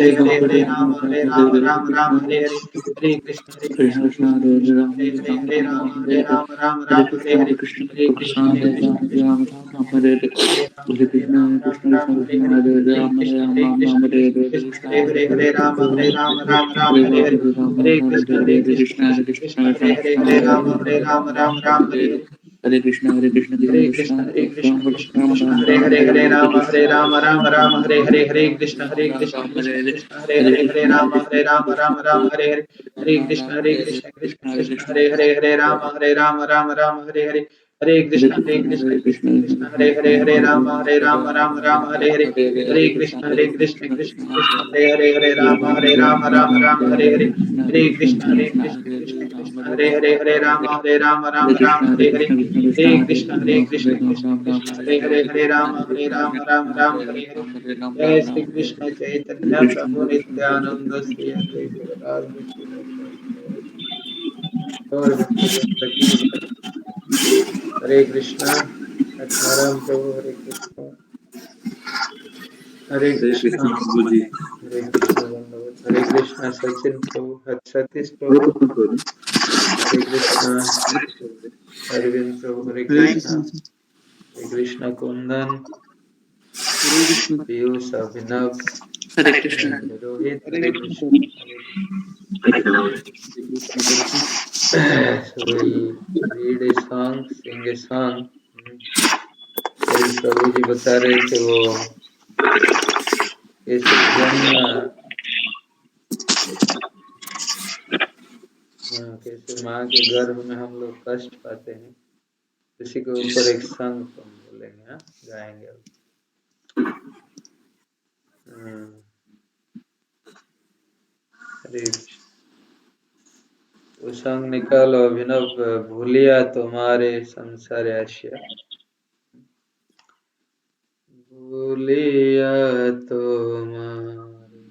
हरे हरे हरे राम राम राम हरे हरे हरे कृष्ण कृष्ण कृष्ण हरे हरे राम हरे हरे हरे राम हरे राम राम राम हरे हरे हरे राम हरे राम कृष्ण हरे कृष्ण हरे हरे कृष्ण राम राम राम हरे हरे हरे कृष्ण राम कृष्ण हरे हरे हरे राम हरे राम कृष्ण राम राम हरे हरे हरे कृष्ण हरे हरे हरे राम हरे हरे राम हरे हरे राम हरे राम राम कृष्ण हरे हरे हरे कृष्ण हरे हरे हरे राम राम हरे हरे हरे हरे हरे कृष्ण हरे कृष्ण कृष्ण राम कृष्ण राम हरे राम हरे हरे हरे हरे कृष्ण राम हरे हरे हरे कृष्ण राम राम हरे हरे हरे हरे कृष्ण राम हरे हरे हरे कृष्ण कृष्ण हरे राम हरे हरे हरे कृष्ण कृष्ण हरे राम हरे हरे हरे कृष्ण कृष्ण हरे राम हरे हरे हरे कृष्ण कृष्ण हरे राम हरे हरे हरे कृष्ण हरे राम हरे हरे जय श्री कृष्ण चैतन्य प्रभु नित्यानंद श्री अद्वैत गदाधर गौर भक्तवृंद की जय। हरे कृष्णा आत्माराम प्रभु हरे कृष्णा हरे कृष्णा प्रभु जी। हरे कृष्णा धन्यवाद हरे कृष्णा सचिन प्रभु सतीश प्रभु हरे कृष्णा अरविंद प्रभु हरे कृष्णा कुंदन पीयूष अभिनव हरे Krishna Rohit Hare Krishna so we'll read a song sing a song जैसे प्रभु जी बता रहे थे वो कैसे जन्म कैसे माँ के गर्भ में हम लोग कष्ट पाते हैं उसी के ऊपर एक संग हम बोलेंगे गाएंगे अरे वो संग निकालो अभिनव भूलिया तुम्हारे संसार आशिया भूलिया तुम्हारे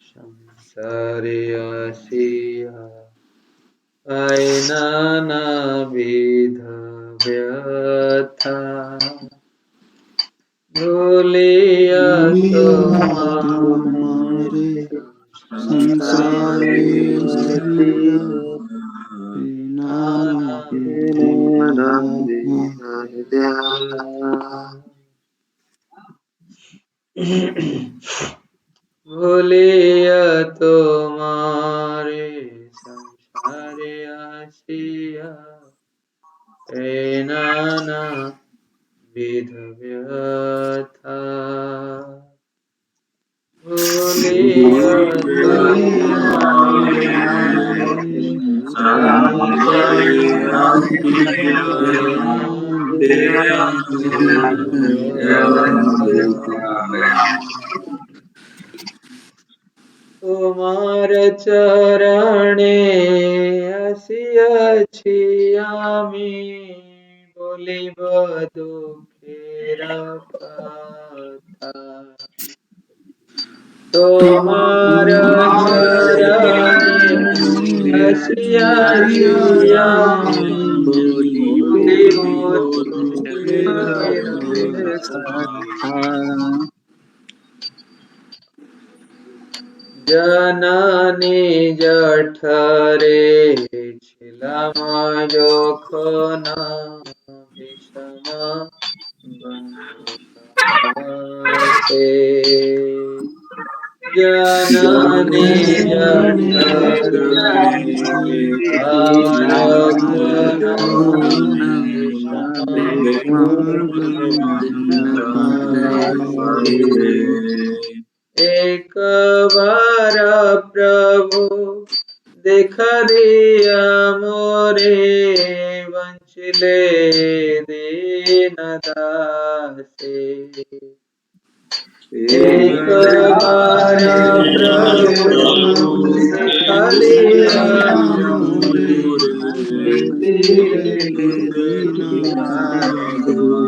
संसार आशिया आय नाना विध व्यथा भूलिया तुम्हारे संसार संसारे आसिया नाना विधि भूलिया तुम्हारे संसार आसिया नाना विध व्यथा भूलिया तुम्हारे संसारे आसिया তোমার চরণে আসিয়াছি আমি বলিব দুঃখের কথা তোমার চরণে আসিয়াছি আমি বলিব দুঃখের কথা জননী জঠরে ছিলাম যখন বিষম বন্ধুতে জননী জঠরে ছিলাম যখন বিষম বন্ধুতে एक बार प्रभु देखा दिया मोरे वंचले दीन दासे एक बार प्रभु देखा दिया मोरे वंचले दीन दासे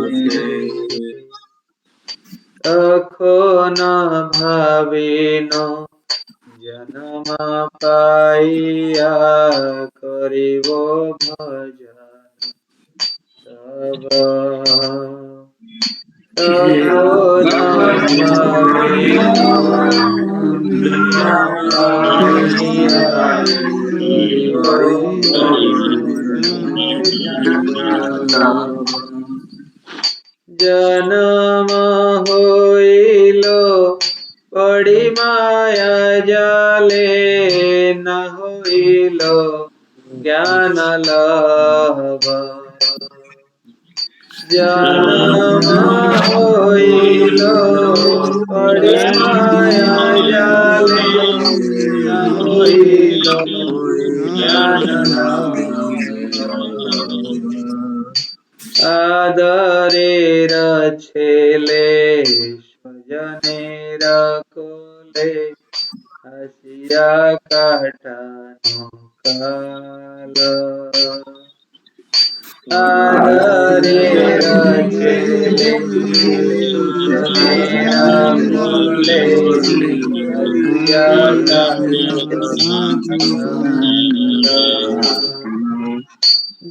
তখন ভাবিন জনম পাইয়া করিব ভজন তব तको न पावे दुनिया पाइया करिबो जन्म होइलो पड़ी माया जाले न होइलो ज्ञान लाभ जन्म होइलो पड़ी माया जाले न होइलो ज्ञान लाभ आदरेर छेले स्वजनेर कोले हसिया काटानो काल आदरेर छेले स्वजनेर कोले हसिया काटानो काल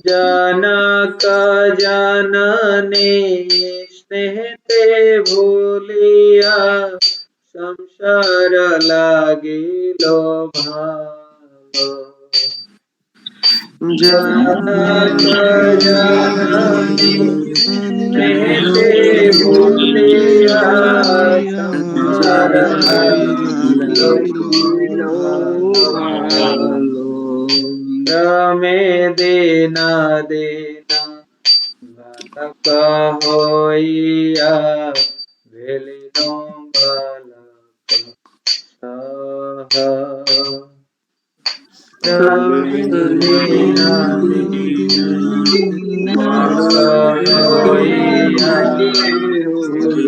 जनक जननी स्नेहते भूलिया संसार लागिलो भालो जनक जननी स्नेहते भूलिया संसार लागिलो भालो रमे देना देना बालक होइया भेलिनो बालक सह रमे देना देना बालक होइया भेलिनो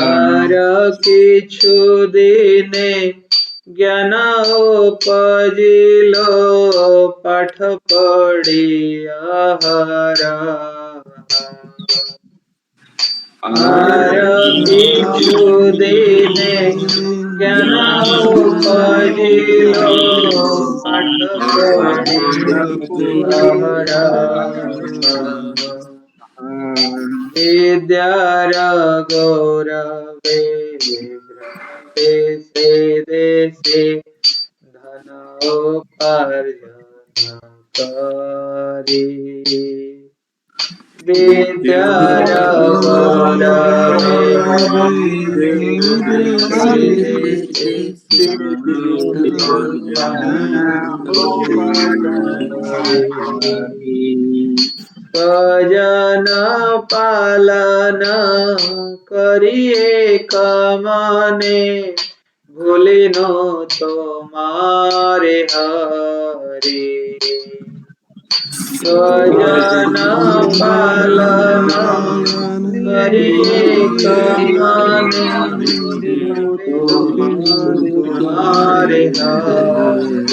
আর কিছু দিনে জ্ঞান উপজিল পাঠ পড়িয়া আর কিছু দিনে জ্ঞান উপজিল পাঠ পড়িয়া विद्यार गौरवे देशे देशे धन उपार्जन करी विद्यार गौरवे देशे देशे धन उपार्जन स्वजन पालन करिए कमाने भूलिनो तुम्हारे हरि स्वजन पालन करिए कमाने भूलिनो तुम्हारे हरि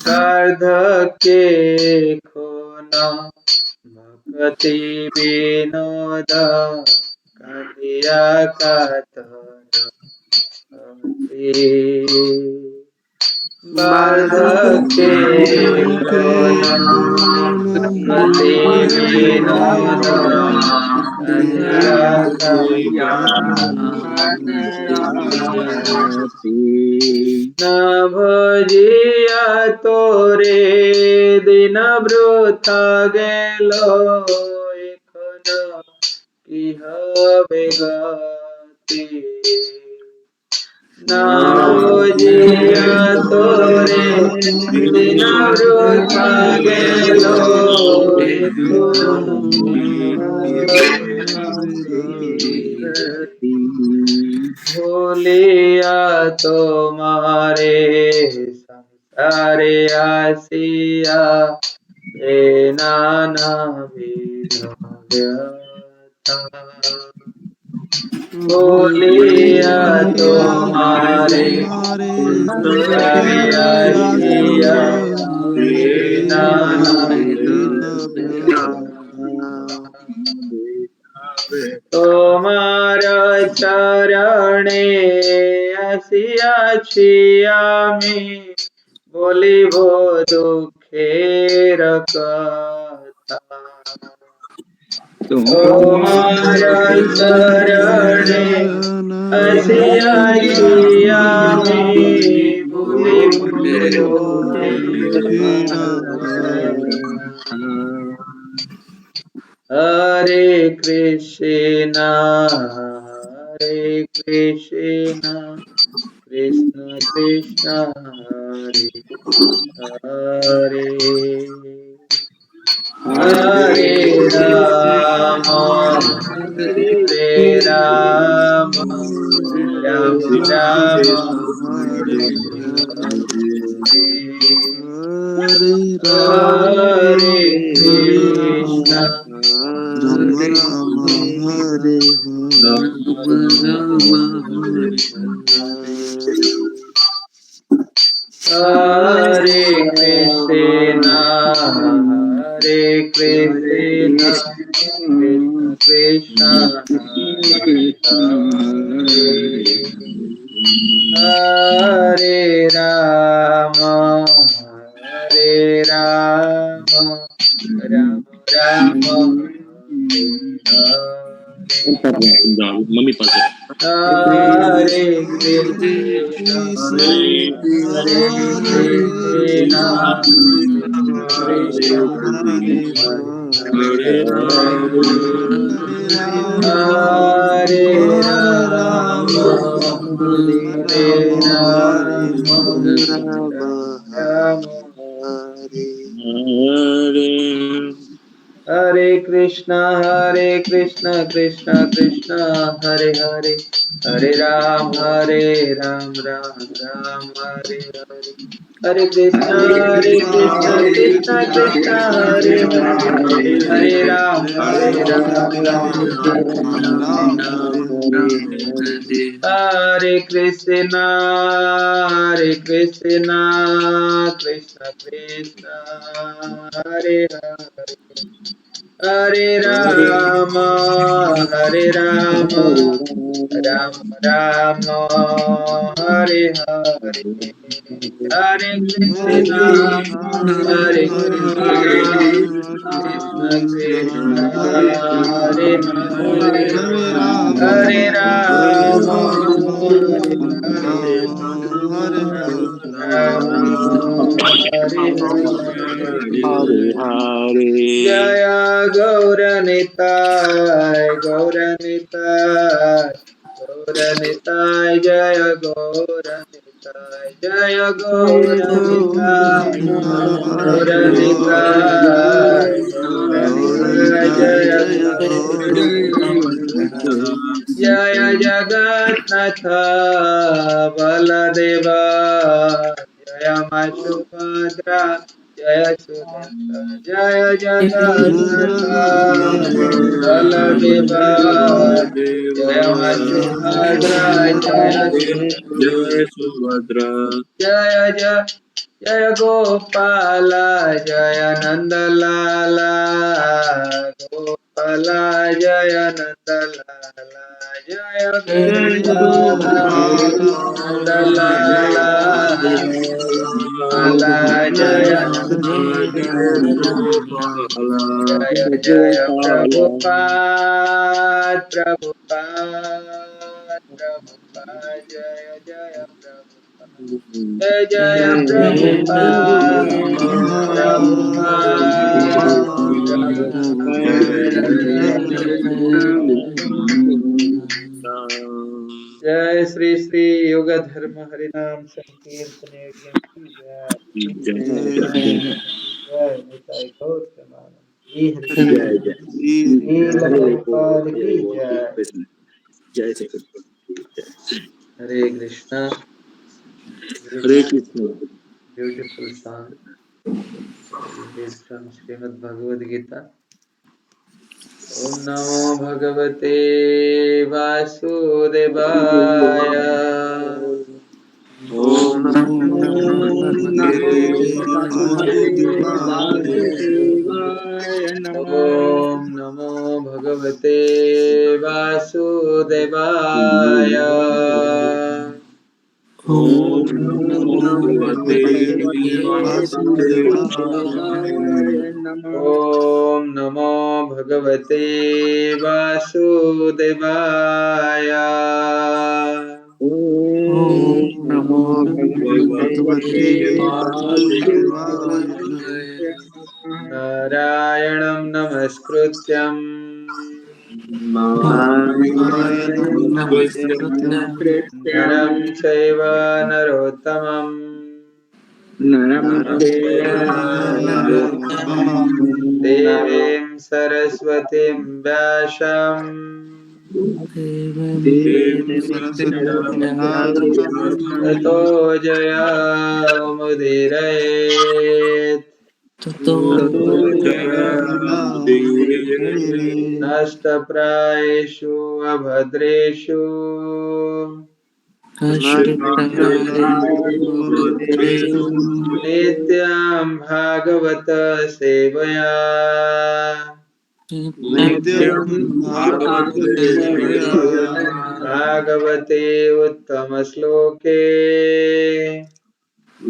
सार्धके खोना भक्ति विनोद कांदिया कातर बार्धके खोना भक्ति विनोद कांदिया न भजिया तोरे दिन वृथा गेलो एखन की हबे गति न भजिया तोरे दिन वृथा गेलो एखन भूलिया तुम्हारे संसारे आसिया नाना विध व्यथा भूलिया तुम्हारे संसारे आसिया नाना তোমার চরণে আসিয়াছি আমি বলিব দুঃখ दुखेर कथा तुम्हारा तुम्हारा शरणे असिया किया में भूले भूले हरे कृष्णा कृष्ण कृष्ण हरे हरे हरे राम राम राम Hare हरे Rama, हरे Hare Krishna Rama, Rama Rama, Hare हरे कृष्णा कृष्ण कृष्ण हरे हरे हरे राम राम राम हरे हरे मम्मी पास है। Hare Krishna Krishna, Hare Krishna Krishna, Krishna Hare हरे Hare, Hare Rama, हरे Hare राम Rama, हरे Rama Hare Ram Rama, Ram Hare हरे Krishna Krishna Krishna Hare Hare Hare Ram Ram Hare Hare Hare Krishna Krishna Krishna Krishna Hare Hare Hare Ram Ram Ram Hare Hare. हरे Krishna Krishna Krishna Hare Hare Hare Ram Ram Ram Hare Hare Hare Krishna Hare Krishna Krishna, Krishna Hare हरे Krishna, हरे Hare Rama, हरे Hare राम Rama, हरे Rama Hare Ram Hare Hare Hare Hare जय गौरनिताय जय गौरनिताय जय Gaur Nitai Gaur Nitai Gauranitai जय Jaya Gaur Nitai Gauranitai जय जगन्नाथ बलदेवा जय मा सुभद्रा जय सुदत्त जय जगन्नाथ बलदेवा जय मा सुभद्रा जय जय सुदत्त सुभद्रा जय जय जय गोपाल जय नंदलाला गोपाल जय नंदलाला जय Jai गोपाल Gopala नंदलाला गोपाल जय जय जय प्रभुपाद जय जय प्रभुपाद जय जय प्रभुपाद जय श्री श्री योग धर्म हरिनाम संकीर्तन यज्ञ की जय जय निताई गौर प्रेमानंद श्री हरि जय जय श्रील प्रभुपाद की जय कृष्ण जय Shri Krishna Hare Krishna Hare Krishna beautiful song read from Srimad Bhagavad Gita. Om Namo Bhagavate Vasudevaya. Om Namo Namo Bhagavate Vasudevaya. Om Namo Bhagavate Vasudevaya. ॐ ॐ नमो नमो भगवते भगवते वासुदेवाय ॐ नमो भगवते वासुदेवाय। ॐ ॐ नमो नमो भगवते भगवते वासुदेवाय वासुदेवाय। नारायणं नमस्कृत्यं नारायणं नमस्कृत्य नमस्कृत्य नरं चैव नरोत्तमं नरं नरं चैव चैव नरोत्तमं नरोत्तमं देवीं सरस्वतीं व्यासं देवीं सरस्वतीं व्यासं ततो जयमुदीरयेत्। ततो जयमुदीरये। जयमुदीरये। नष्टप्रायेषु अभद्रेषु नष्टप्रायेषु भद्रेषु नित्यां भागवत सेवया नित्यं भागवत सेवया भागवते उत्तमश्लोके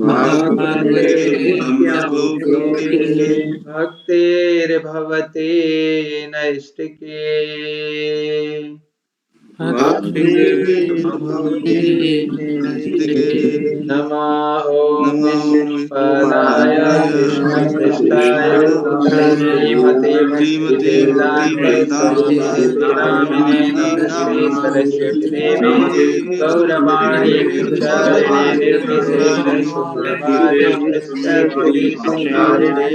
भागवते उत्तमश्लोके भक्तिर्भवति नैष्टिके भक्तिर्भवति नैष्टिके नमा ॐ नमो विष्णुपादाय विष्णुपादाय कृष्णपृष्ठाय कृष्णपृष्ठाय श्रीमते श्रीमते भक्तिवेदान्त भक्तिवेदान्त स्वामिनिति नामिने स्वामिनिति नमस्ते नामिने सरस्वती देवे नमस्ते सरस्वती गौरवाणी देवे प्रचारिणे निर्विशेष गौरवाणी शून्यवादे पश्चात्परी संसारिणे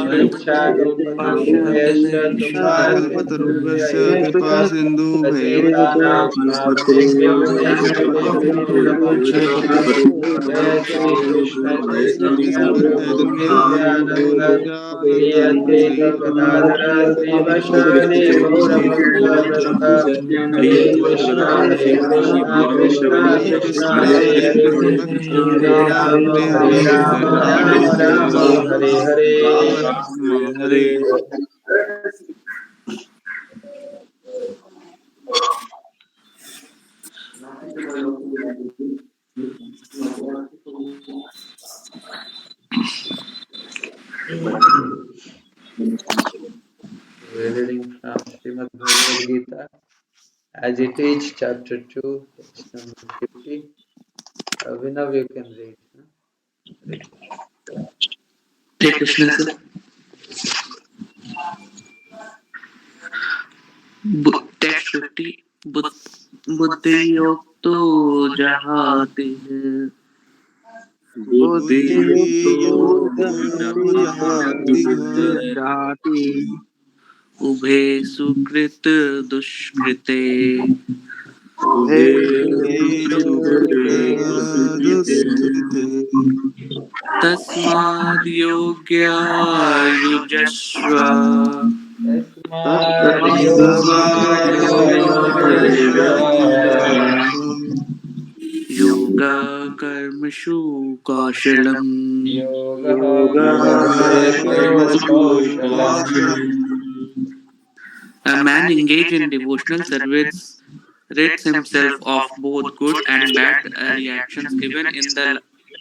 वंशाकल्पतरुभ्यश्च कृपा कल्पतरुभ्यश्च कृपा सिन्धुभ्यैव सिन्धुभ्यैव पतितानां पावनेभ्यो वैष्णवेभ्यो नमो नमः। जय श्री कृष्ण जय श्री चैतन्य कृष्ण प्रभु चैतन्य प्रभु नित्यानंद श्री नित्यानंद अद्वैत श्री गदाधर श्रीवासादि गौरभक्तवृंद हरे कृष्णा कृष्णा हरे कृष्णा कृष्णा हरे हरे हरे कृष्णा कृष्णा हरे हरे राम हरे राम हरे राम राम हरे हरे। राम राम हरे We're reading from Srimad Bhagavad Gita as it is, chapter 2, text number 50. Abhinav, you can read. Hare हरे कृष्ण से टेक्स्ट 50 बुद्धि योग तो जहाते हैं बुद्धि बुद्धि योग तो योग जहाते जहाती है हैं उभे सुकृत दुष्कृते हे उभे सुकृत सुकृते दुष्कृते तस्माद् योग्या युजस्व Tasmad तस्माद् yojasva योगा कर्मसु कौशलम् yoga karmashu kaushalam. A man engaged in devotional service rids himself of both good and bad reactions given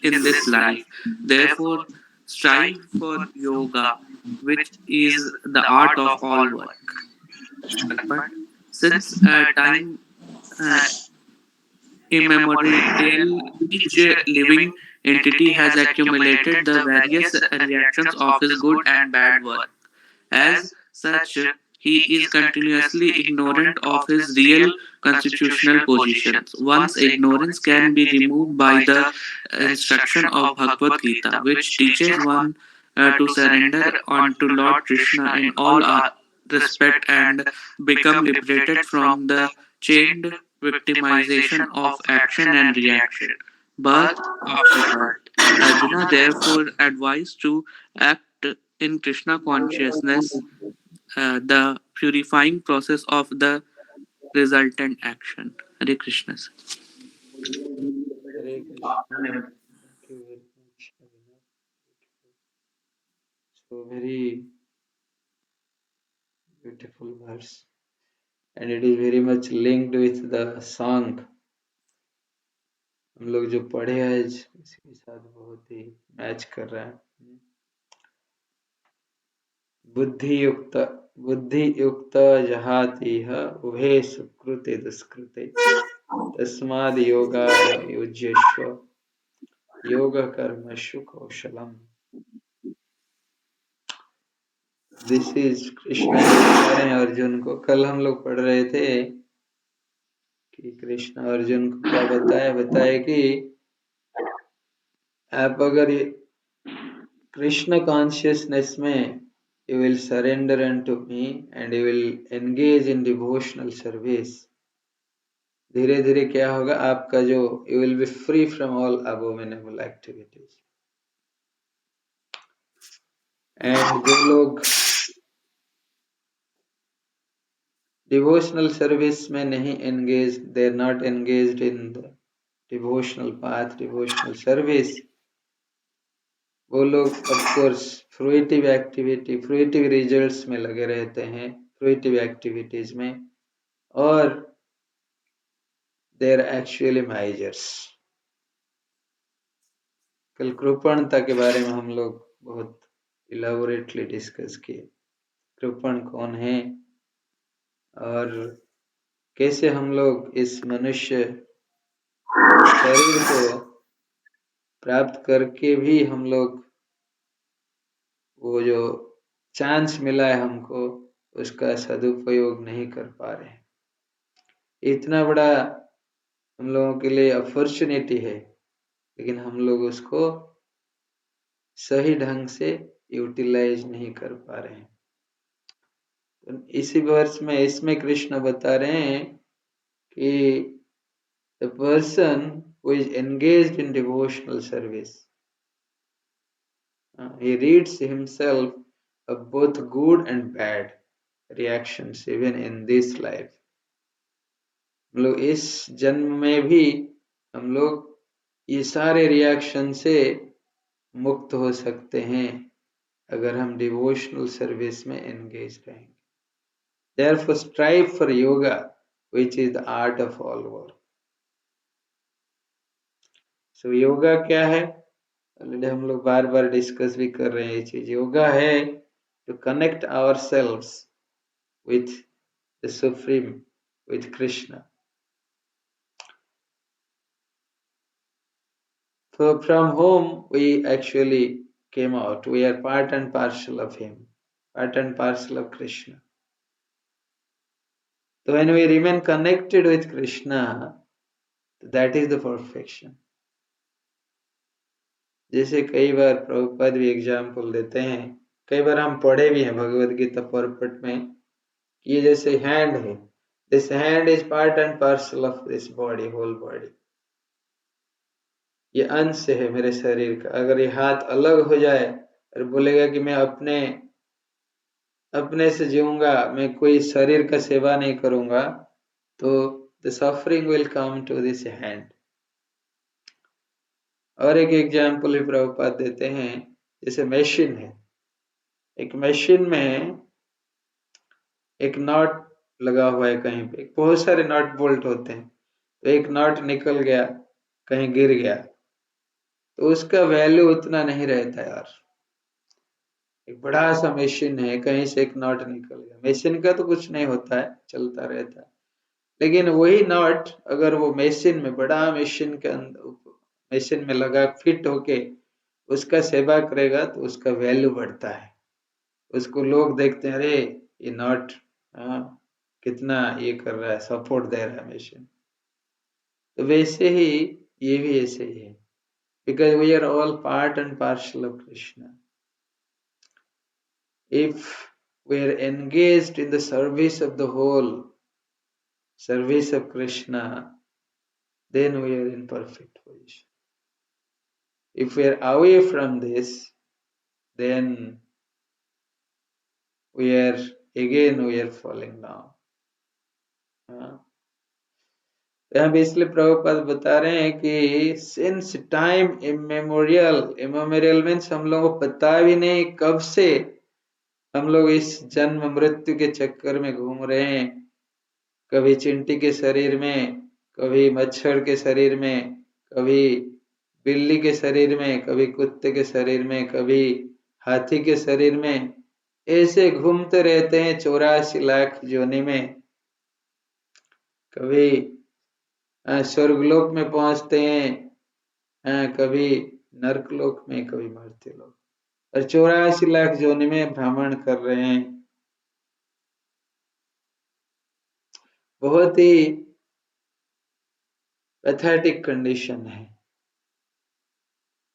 in this life. Therefore, strive for yoga, which is the art of all work. But since time uh, immemorial, each living entity has accumulated the various reactions of his good and bad work. As such, he is continuously ignorant of his real constitutional positions. One's ignorance can be removed by the instruction of Bhagavad Gita, which teaches one to surrender unto Lord Krishna in all respect and become liberated from the chained victimization of action and reaction, birth after birth. Arjuna therefore advised to act in Krishna consciousness, the purifying process of the resultant action. Hare Krishna. Hare Krishna. Thank you very much, Abhinav. So very beautiful verse, and it is very much linked with the song हम लोग जो पढ़े आज इसके साथ बहुत ही match कर रहा है। बुद्धियुक्त बुद्धियुक्त जहातीह उभे सुकृते दुष्कृते तस्माद् योगाय युज्यस्व योग कर्मसु कौशलम। दिस इज कृष्ण बता रहे हैं अर्जुन को। कल हम लोग पढ़ रहे थे कि कृष्ण अर्जुन को क्या बताया कि आप अगर कृष्ण कॉन्शियसनेस में you will surrender unto me and you will engage in devotional service, धीरे धीरे क्या होगा आपका जो you will be free from all abominable activities। and जो लोग डिवोशनल सर्विस में नहीं engage, they are not engaged in the devotional path, devotional service, वो लोग of course fruitive activity, fruitive results में लगे रहते हैं, फ्रूटिव एक्टिविटीज में, और दे आर एक्चुअली माइजर्स। कल कृपणता के बारे में हम लोग बहुत इलाबोरेटली डिस्कस किए, कृपण कौन है और कैसे हम लोग इस मनुष्य शरीर को प्राप्त करके भी हम लोग वो जो चांस मिला है हमको उसका सदुपयोग नहीं कर पा रहे हैं। इतना बड़ा हम लोगों के लिए अपॉर्चुनिटी है, लेकिन हम लोग उसको सही ढंग से यूटिलाइज नहीं कर पा रहे हैं। तो इसी वर्ष में इसमें कृष्ण बता रहे हैं कि the person who is engaged in devotional service, he reads himself of both good and bad reactions even in this life। हम लोग इस जन्म में भी हम लोग ये सारे रिएक्शन से मुक्त हो सकते हैं अगर हम डिवोशनल सर्विस में एंगेज रहेंगे। Therefore strive for yoga, which is the art of all work। So yoga क्या है? ऑलरेडी हम लोग बार बार डिस्कस भी कर रहे हैं ये चीज। योगा है to connect ourselves with the supreme, with Krishna. So from whom we actually came out, we are part and parcel of him, part and parcel of Krishna। So when we remain connected with Krishna, that is the perfection। जैसे कई बार प्रभुपाद भी example देते हैं, कई बार हम पढ़े भी हैं भगवद गीता परपट में, ये जैसे हैंड है, this hand is part and parcel of this body, whole body. ये अंश है मेरे शरीर का। अगर ये हाथ अलग हो जाए और बोलेगा कि मैं अपने से जीऊंगा, मैं कोई शरीर का सेवा नहीं करूंगा, तो the suffering will come to this hand. और एक एग्जाम्पल भी प्रभुपाद देते हैं, जैसे मशीन है, एक मशीन में एक नॉट लगा हुआ है कहीं पे, बहुत सारे नॉट बोल्ट होते हैं, तो एक नॉट निकल गया, कहीं गिर गया, तो उसका वैल्यू उतना नहीं रहता यार। एक बड़ा सा मशीन है, कहीं से एक नॉट निकल गया, मशीन का तो कुछ नहीं होता है, चलता रहता है, लेकिन वही नॉट अगर वो मशीन में, बड़ा मशीन के अंदर, मशीन में लगा फिट होके उसका सेवा करेगा तो उसका वैल्यू बढ़ता है। उसको लोग देखते हैं, अरे ये नॉट कितना ये कर रहा है, सपोर्ट दे रहा है मशीन। तो वैसे ही ये भी ऐसे ही है, because we are all part and parcel of Krishna. If we are engaged in the service of the whole, service of Krishna, then we are in perfect position। If we are away from this, then we are falling down। यहाँ पे इसलिए प्रभुपाद बता रहे हैं कि since time immemorial means हम लोगों को पता भी नहीं कब से हम लोग इस जन्म मृत्यु के चक्कर में घूम रहे हैं, कभी चिंटी के शरीर में, कभी मच्छर के शरीर में, कभी बिल्ली के शरीर में, कभी कुत्ते के शरीर में, कभी हाथी के शरीर में, ऐसे घूमते रहते हैं 84 लाख योनि में। कभी स्वर्गलोक में पहुंचते हैं, कभी नरकलोक में, कभी मर्त्यलोक, और 84 लाख योनि में भ्रमण कर रहे हैं। बहुत ही पैथेटिक कंडीशन है,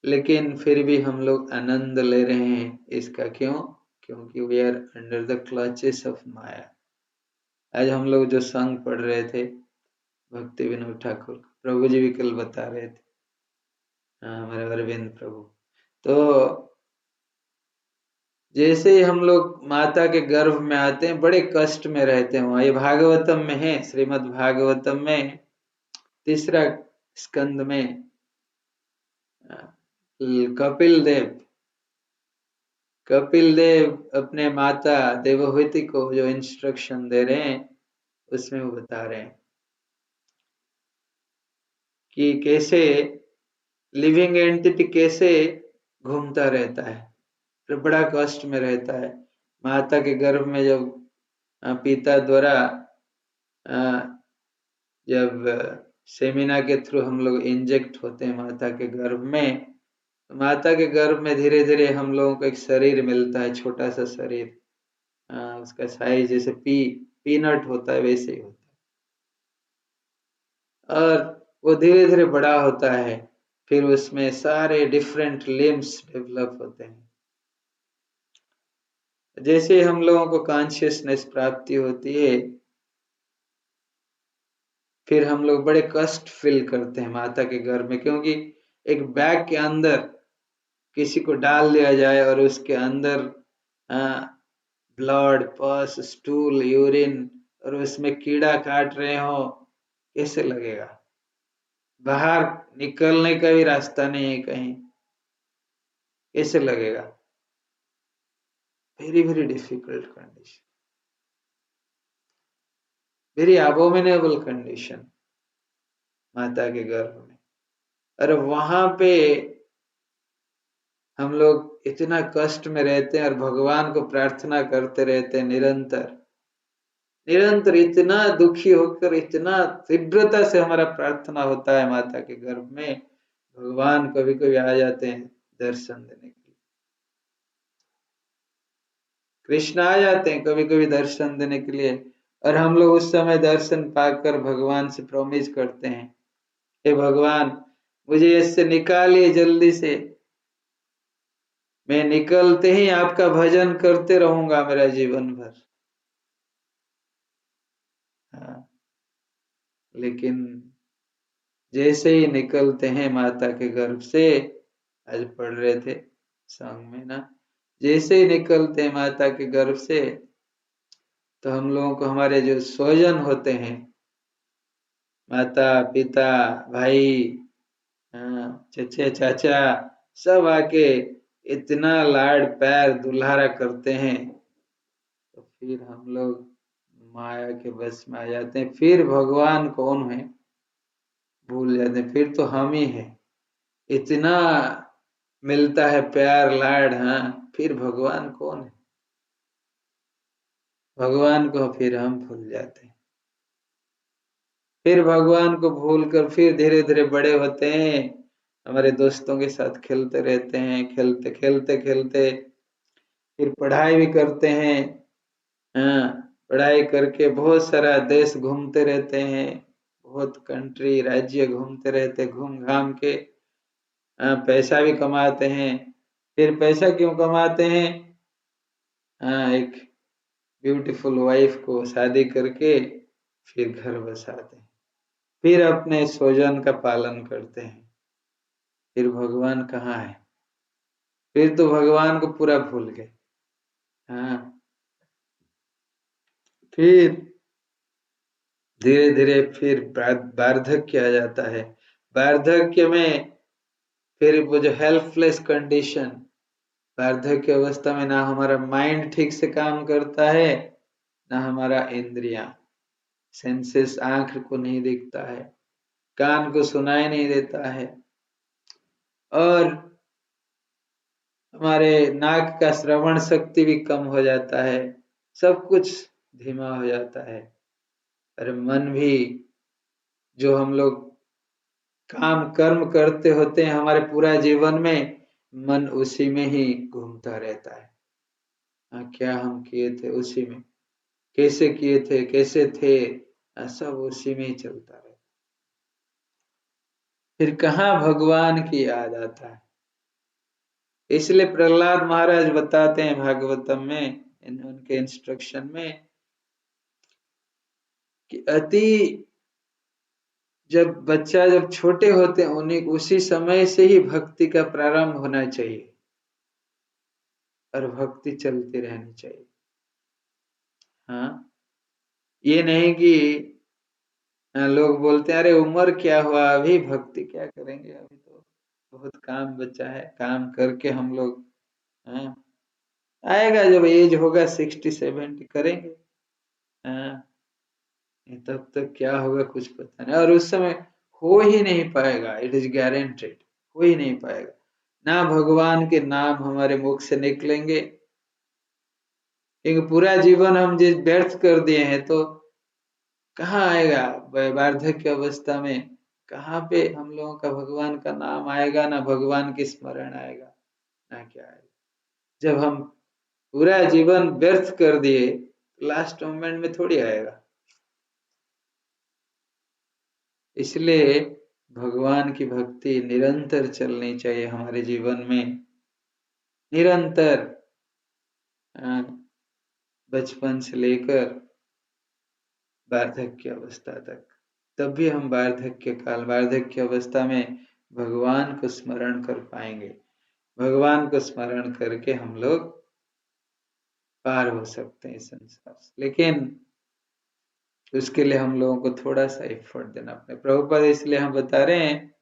लेकिन फिर भी हम लोग आनंद ले रहे हैं इसका। क्यों? क्योंकि we are under the clutches of maya. आज हम लोग जो संग पढ़ रहे थे भक्ति विनोद ठाकुर, प्रभु जी भी कल बता रहे थे, हमारे अरविंद प्रभु। तो जैसे ही हम लोग माता के गर्भ में आते हैं, बड़े कष्ट में रहते हैं। ये भागवतम में है, श्रीमद् भागवतम में 3रा स्कंद में कपिल देव अपने माता देवहूति को जो इंस्ट्रक्शन दे रहे हैं, उसमें वो बता रहे हैं कि कैसे लिविंग एंटिटी कैसे घूमता रहता है, फिर बड़ा कष्ट में रहता है। माता के गर्भ में जब पिता द्वारा जब सेमिना के थ्रू हम लोग इंजेक्ट होते हैं माता के गर्भ में, तो माता के गर्भ में धीरे धीरे हम लोगों को एक शरीर मिलता है, छोटा सा शरीर, उसका साइज जैसे पीनट होता है वैसे ही होता है, और वो धीरे धीरे बड़ा होता है। फिर उसमें सारे डिफरेंट लिम्स डेवलप होते हैं। जैसे हम लोगों को कॉन्शियसनेस प्राप्ति होती है, फिर हम लोग बड़े कष्ट फील करते हैं माता के गर्भ में, क्योंकि एक बैग के अंदर किसी को डाल दिया जाए और उसके अंदर ब्लड, पस, स्टूल, यूरिन, और उसमें कीड़ा काट रहे हो, कैसे लगेगा? बाहर निकलने का भी रास्ता नहीं है कहीं, कैसे लगेगा? Very very difficult condition, very abominable condition माता के गर्भ में। और वहां पे हम लोग इतना कष्ट में रहते हैं और भगवान को प्रार्थना करते रहते हैं निरंतर निरंतर, इतना दुखी होकर, इतना तीव्रता से हमारा प्रार्थना होता है माता के गर्भ में। भगवान कभी कभी आ जाते हैं दर्शन देने के लिए, कृष्ण आ जाते हैं कभी कभी दर्शन देने के लिए, और हम लोग उस समय दर्शन पाकर भगवान से प्रॉमिस करते हैं, हे भगवान मुझे इससे निकालिए जल्दी से, मैं निकलते ही आपका भजन करते रहूंगा मेरा जीवन भर। हाँ, लेकिन जैसे ही निकलते हैं माता के गर्भ से, आज पढ़ रहे थे संग में ना, जैसे ही निकलते हैं माता के गर्भ से, तो हम लोगों को हमारे जो स्वजन होते हैं, माता पिता भाई, चचे चाचा, सब आके इतना लाड प्यार दुलारा करते हैं, तो फिर हम लोग माया के बस में आ जाते हैं। फिर भगवान कौन है भूल जाते हैं, फिर तो हम ही हैं। इतना मिलता है प्यार लाड, फिर भगवान कौन है? भगवान को फिर हम भूल जाते हैं। फिर भगवान को भूल कर फिर धीरे धीरे बड़े होते हैं, हमारे दोस्तों के साथ खेलते रहते हैं, खेलते खेलते खेलते फिर पढ़ाई भी करते हैं। पढ़ाई करके बहुत सारा देश घूमते रहते हैं, बहुत कंट्री राज्य घूमते रहते, घूम घाम के पैसा भी कमाते हैं। फिर पैसा क्यों कमाते हैं? एक ब्यूटीफुल वाइफ को शादी करके फिर घर बसाते हैं, फिर अपने स्वजन का पालन करते हैं। फिर भगवान कहाँ है? फिर तो भगवान को पूरा भूल गए। फिर धीरे धीरे फिर वार्धक्य आ जाता है। वार्धक्य में फिर वो जो हेल्पलेस कंडीशन, वार्धक्य अवस्था में ना हमारा माइंड ठीक से काम करता है, ना हमारा इंद्रियां, सेंसेस, आंख को नहीं दिखता है, कान को सुनाई नहीं देता है, और हमारे नाक का श्रवण शक्ति भी कम हो जाता है, सब कुछ धीमा हो जाता है। और मन भी, जो हम लोग काम कर्म करते होते हैं हमारे पूरा जीवन में, मन उसी में ही घूमता रहता है। क्या हम किए थे उसी में, कैसे किए थे, कैसे थे, सब उसी में ही चलता रहता है। फिर कहाँ भगवान की याद आता है। इसलिए प्रहलाद महाराज बताते हैं भागवतम में, उनके इंस्ट्रक्शन में, कि जब छोटे होते हैं उन्हें उसी समय से ही भक्ति का प्रारंभ होना चाहिए, और भक्ति चलती रहनी चाहिए। हाँ, ये नहीं कि लोग बोलते हैं अरे उम्र क्या हुआ, अभी भक्ति क्या करेंगे, अभी तो बहुत काम बचा है, काम करके हम लोग, हाँ, आएगा जब एज होगा 60-70 करेंगे। हाँ, तब तक क्या होगा कुछ पता नहीं, और उस समय हो ही नहीं पाएगा, इट इज गारंटेड, हो ही नहीं पाएगा। ना भगवान के नाम हमारे मुख से निकलेंगे, क्योंकि पूरा जीवन हम जिस व्यर्थ कर दिए हैं, तो कहाँ आएगा वार्धक्य अवस्था में, कहाँ पे हम लोगों का भगवान का नाम आएगा, ना भगवान की स्मरण आएगा, ना क्या आएगा। जब हम पूरा जीवन व्यर्थ कर दिए, लास्ट मोमेंट में थोड़ी आएगा। इसलिए भगवान की भक्ति निरंतर चलनी चाहिए हमारे जीवन में, निरंतर, बचपन से लेकर वार्धक्य अवस्था तक। तब भी हम वार्धक्य अवस्था में भगवान को स्मरण कर पाएंगे। भगवान को स्मरण करके हम लोग पार हो सकते हैं इस संसार से, लेकिन उसके लिए हम लोगों को थोड़ा सा एफर्ट देना पड़ेगा। प्रभुपाद इसलिए हम बता रहे हैं,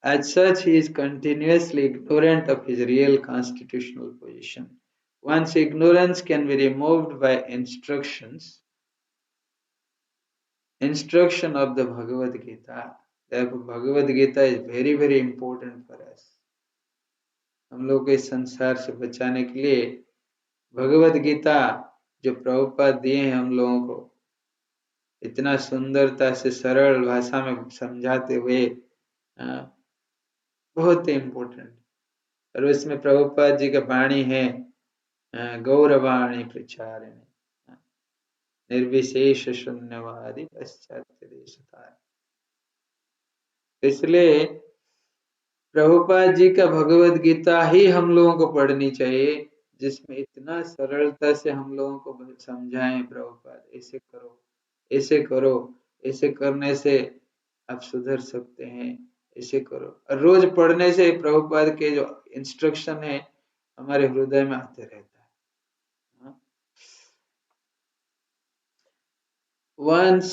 as such he is continuously ignorant of his real constitutional position. Once ignorance can be removed by instruction of the Bhagavad Gita. Therefore Bhagavad Gita is very very important for us. हम लोग को इस संसार से बचाने के लिए भगवद गीता जो प्रभुपाद दिए हैं हम लोगों को, इतना सुंदरता से सरल भाषा में समझाते हुए, बहुत ही इम्पोर्टेंट। और उसमें प्रभुपाद जी का वाणी है, गौरवाणी प्रचारिणी, निर्विशेष शून्यवादी पाश्चात्य देशतार। इसलिए प्रभुपाद जी का भगवद गीता ही हम लोगों को पढ़नी चाहिए, जिसमें इतना सरलता से हम लोगों को समझाएं प्रभुपाद, ऐसे करो, ऐसे करो, ऐसे करने से आप सुधर सकते हैं, ऐसे करो। और रोज पढ़ने से प्रभुपाद के जो इंस्ट्रक्शन है हमारे हृदय में आते रहता है। Once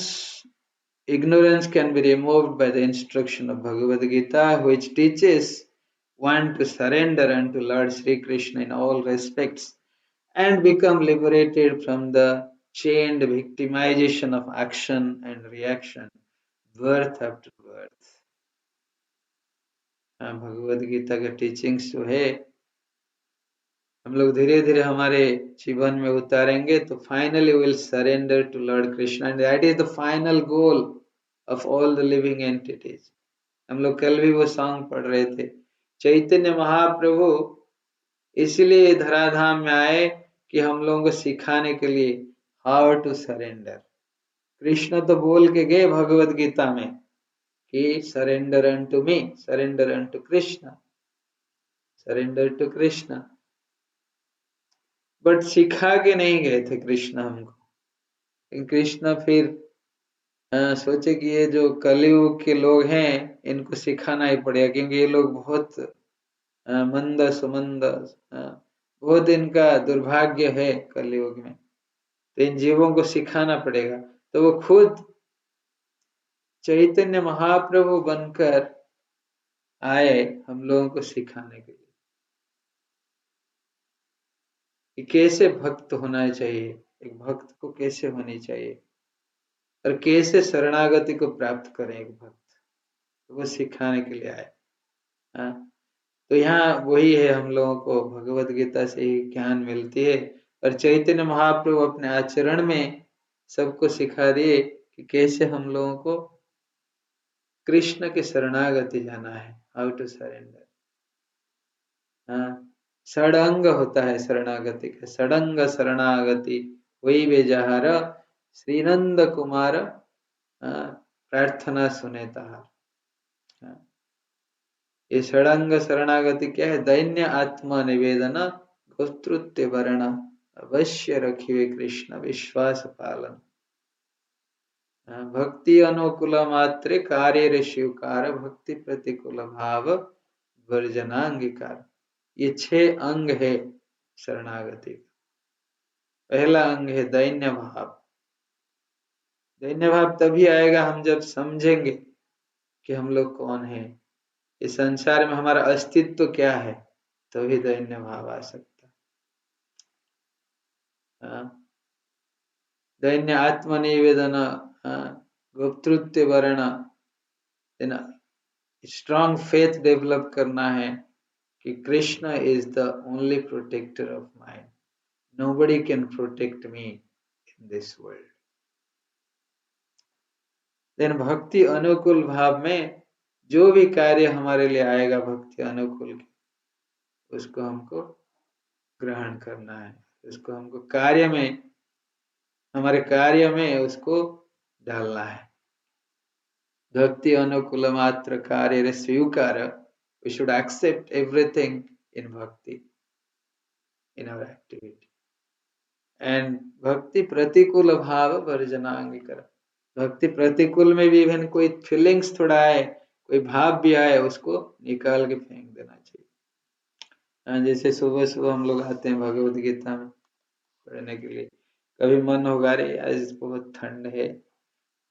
ignorance can be removed by the instruction of Bhagavad Gita, which teaches one to surrender unto Lord Sri Krishna in all respects and become liberated from the chained victimization of action and reaction, birth after birth. Bhagavad Gita का teachings जो है हम लोग धीरे धीरे हमारे जीवन में उतारेंगे, तो finally will surrender to lord Krishna, and that is the final goal of all the living entities. हम लोग कल भी वो सॉन्ग पढ़ रहे थे, चैतन्य महाप्रभु इसलिए धराधाम में आए कि हम लोगों को सिखाने के लिए हाउ टू सरेंडर। कृष्ण तो बोल के गए भगवद गीता में कि surrender unto me, surrender unto Krishna, surrender to Krishna, but सिखा के नहीं गए थे कृष्ण हमको। कृष्ण फिर सोचे कि ये जो कलयुग के लोग हैं इनको सिखाना ही पड़ेगा, क्योंकि ये लोग बहुत मंद सुमंद, बहुत इनका दुर्भाग्य है कलयुग में, तो इन जीवों को सिखाना पड़ेगा। तो वो खुद चैतन्य महाप्रभु बनकर आए हम लोगों को सिखाने के लिए कि कैसे भक्त होना चाहिए, एक भक्त को कैसे होनी चाहिए। और कैसे शरणागति को प्राप्त करें एक भक्त, तो वो सिखाने के लिए आए। हाँ, तो यहाँ वही है, हम लोगों को भगवत गीता से ही ज्ञान मिलती है, और चैतन्य महाप्रभु अपने आचरण में सबको सिखा दिए कि कैसे हम लोगों को कृष्ण के शरणागति जाना है, हाउ टू सरेंडर। हाँ, षडंग होता है शरणागति का, षडंग शरणागति वही वे जहार श्रीनंद कुमार प्रार्थना सुने तहार। हाँ, ये षडंग शरणागति क्या है? दैन्य आत्मा निवेदन गोस्तृत्य वर्ण अवश्य रखिए कृष्ण विश्वास पालन। भक्ति अनुकूल मात्रे कार्य स्वीकार भक्ति प्रतिकूल भाव वर्जनांगीकार। ये 6 अंग है शरणागति का। पहला अंग है दैन्य भाव। दैन्य भाव तभी आएगा हम जब समझेंगे कि हम लोग कौन है, इस संसार में हमारा अस्तित्व क्या है, तभी दैन्य भाव आ सकता है। दैन्य आत्मनिवेदन, गोप्तृत्व वर्ण, स्ट्रॉन्ग फेथ डेवलप करना है कि Krishna is the only protector of mind, nobody can protect me in this world. Then भक्ति अनुकूल भाव में जो भी कार्य हमारे लिए आएगा भक्ति अनुकूल, उसको हमको ग्रहण करना है, उसको हमको कार्य में, हमारे कार्य में उसको डालना है। भक्ति अनुकूल मात्र कार्य स्वीकार, we should accept everything in bhakti, in our activity. And भक्ति प्रतिकूल भाव वर्जनांगीकर, भक्ति प्रतिकूल में भी इवन कोई फीलिंग्स थोड़ा आए, कोई भाव भी आए, उसको निकाल के फेंक देना चाहिए। जैसे सुबह सुबह हम लोग आते हैं भगवत गीता में पढ़ने के लिए, कभी मन होगा रे आज बहुत ठंड है,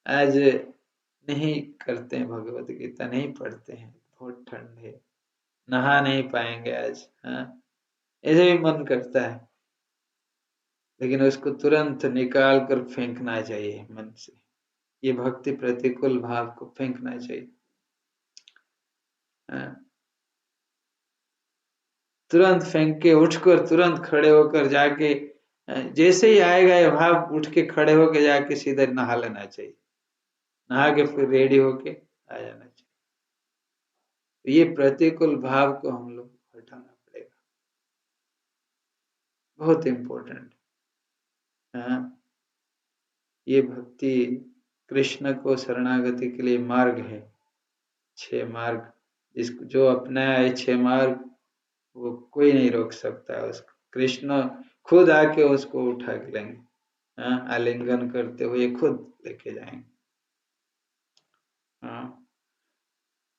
आज नहीं करते हैं भगवत गीता, नहीं पढ़ते हैं, बहुत ठंड है, नहा नहीं पाएंगे आज। हाँ, ऐसे भी मन करता है, लेकिन उसको तुरंत निकाल कर फेंकना चाहिए मन से। ये भक्ति प्रतिकूल भाव को फेंकना चाहिए। तुरंत फेंक के उठकर तुरंत खड़े होकर जाके, जैसे ही आएगा ये भाव, उठ के खड़े होके जाके सीधे नहा लेना चाहिए, नहा के फिर रेडी होके आ जाना चाहिए। तो ये प्रतिकूल भाव को हम लोग हटाना पड़ेगा, बहुत इम्पोर्टेंट। ये भक्ति कृष्ण को शरणागति के लिए मार्ग है, 6 मार्ग, जिसको जो अपनाया है 6 मार्ग, वो कोई नहीं रोक सकता है उसको। कृष्ण खुद आके उसको उठा के लेंगे, आलिंगन करते हुए खुद लेके जाएंगे।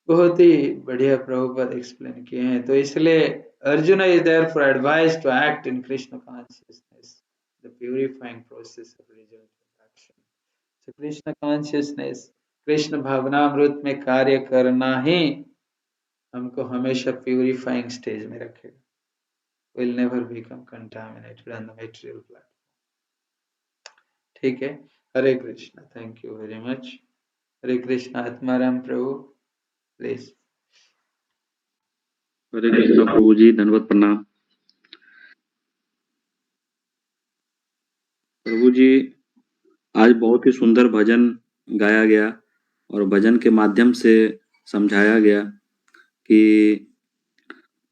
बहुत ही बढ़िया प्रभुपाद एक्सप्लेन किए हैं। तो इसलिए Arjun is there for advice to act in Krishna consciousness, the purifying process of result of action. So Krishna consciousness, Krishna भावनामृत में कार्य करना ही हमको हमेशा प्यूरिफाइंग स्टेज में रखेगा। Will never become contaminated on the material platform. ठीक है, Hare Krishna, thank you very much. Hare Krishna Atmaram प्रभु, प्लीज। हरे कृष्णा प्रभु जी, धन्यवाद, प्रणाम प्रभु जी। आज बहुत ही सुंदर भजन गाया गया और भजन के माध्यम से समझाया गया कि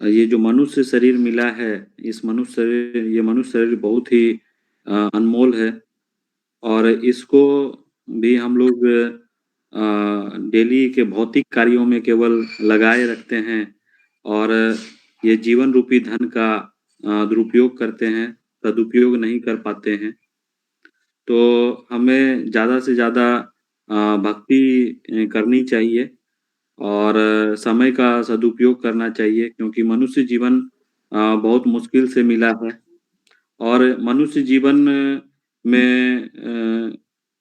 ये जो मनुष्य शरीर मिला है, ये मनुष्य शरीर बहुत ही अनमोल है, और इसको भी हम लोग डेली के भौतिक कार्यों में केवल लगाए रखते हैं और ये जीवन रूपी धन का दुरुपयोग करते हैं, सदुपयोग नहीं कर पाते हैं। तो हमें ज़्यादा से ज़्यादा भक्ति करनी चाहिए और समय का सदुपयोग करना चाहिए, क्योंकि मनुष्य जीवन बहुत मुश्किल से मिला है। और मनुष्य जीवन में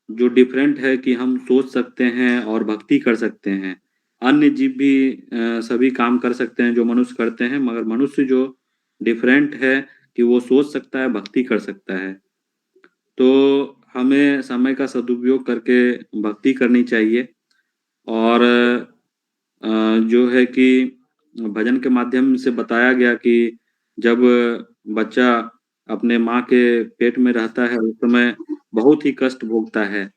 जो डिफरेंट है कि हम सोच सकते हैं और भक्ति कर सकते हैं। अन्य जीव भी सभी काम कर सकते हैं जो मनुष्य करते हैं, मगर मनुष्य जो डिफरेंट है कि वो सोच सकता है, भक्ति कर सकता है। तो हमें समय का सदुपयोग करके भक्ति करनी चाहिए और जो है कि भजन के माध्यम से बताया गया कि जब बच्चा अपने माँ के पेट में रहता है उस समय बहुत ही कष्ट भोगता है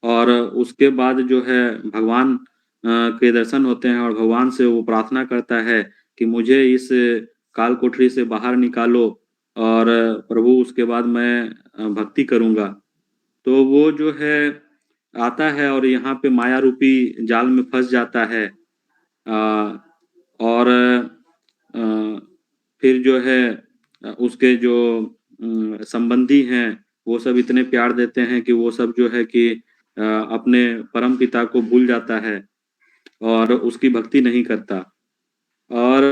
और उसके बाद जो है भगवान के दर्शन होते हैं और भगवान से वो प्रार्थना करता है कि मुझे इस काल कोठरी से बाहर निकालो और प्रभु उसके बाद मैं भक्ति करूँगा। तो वो जो है आता है और यहाँ पे माया रूपी जाल में फँस जाता है। और फिर जो है उसके जो संबंधी हैं वो सब इतने प्यार देते हैं कि वो सब जो है कि अपने परम पिता को भूल जाता है और उसकी भक्ति नहीं करता। और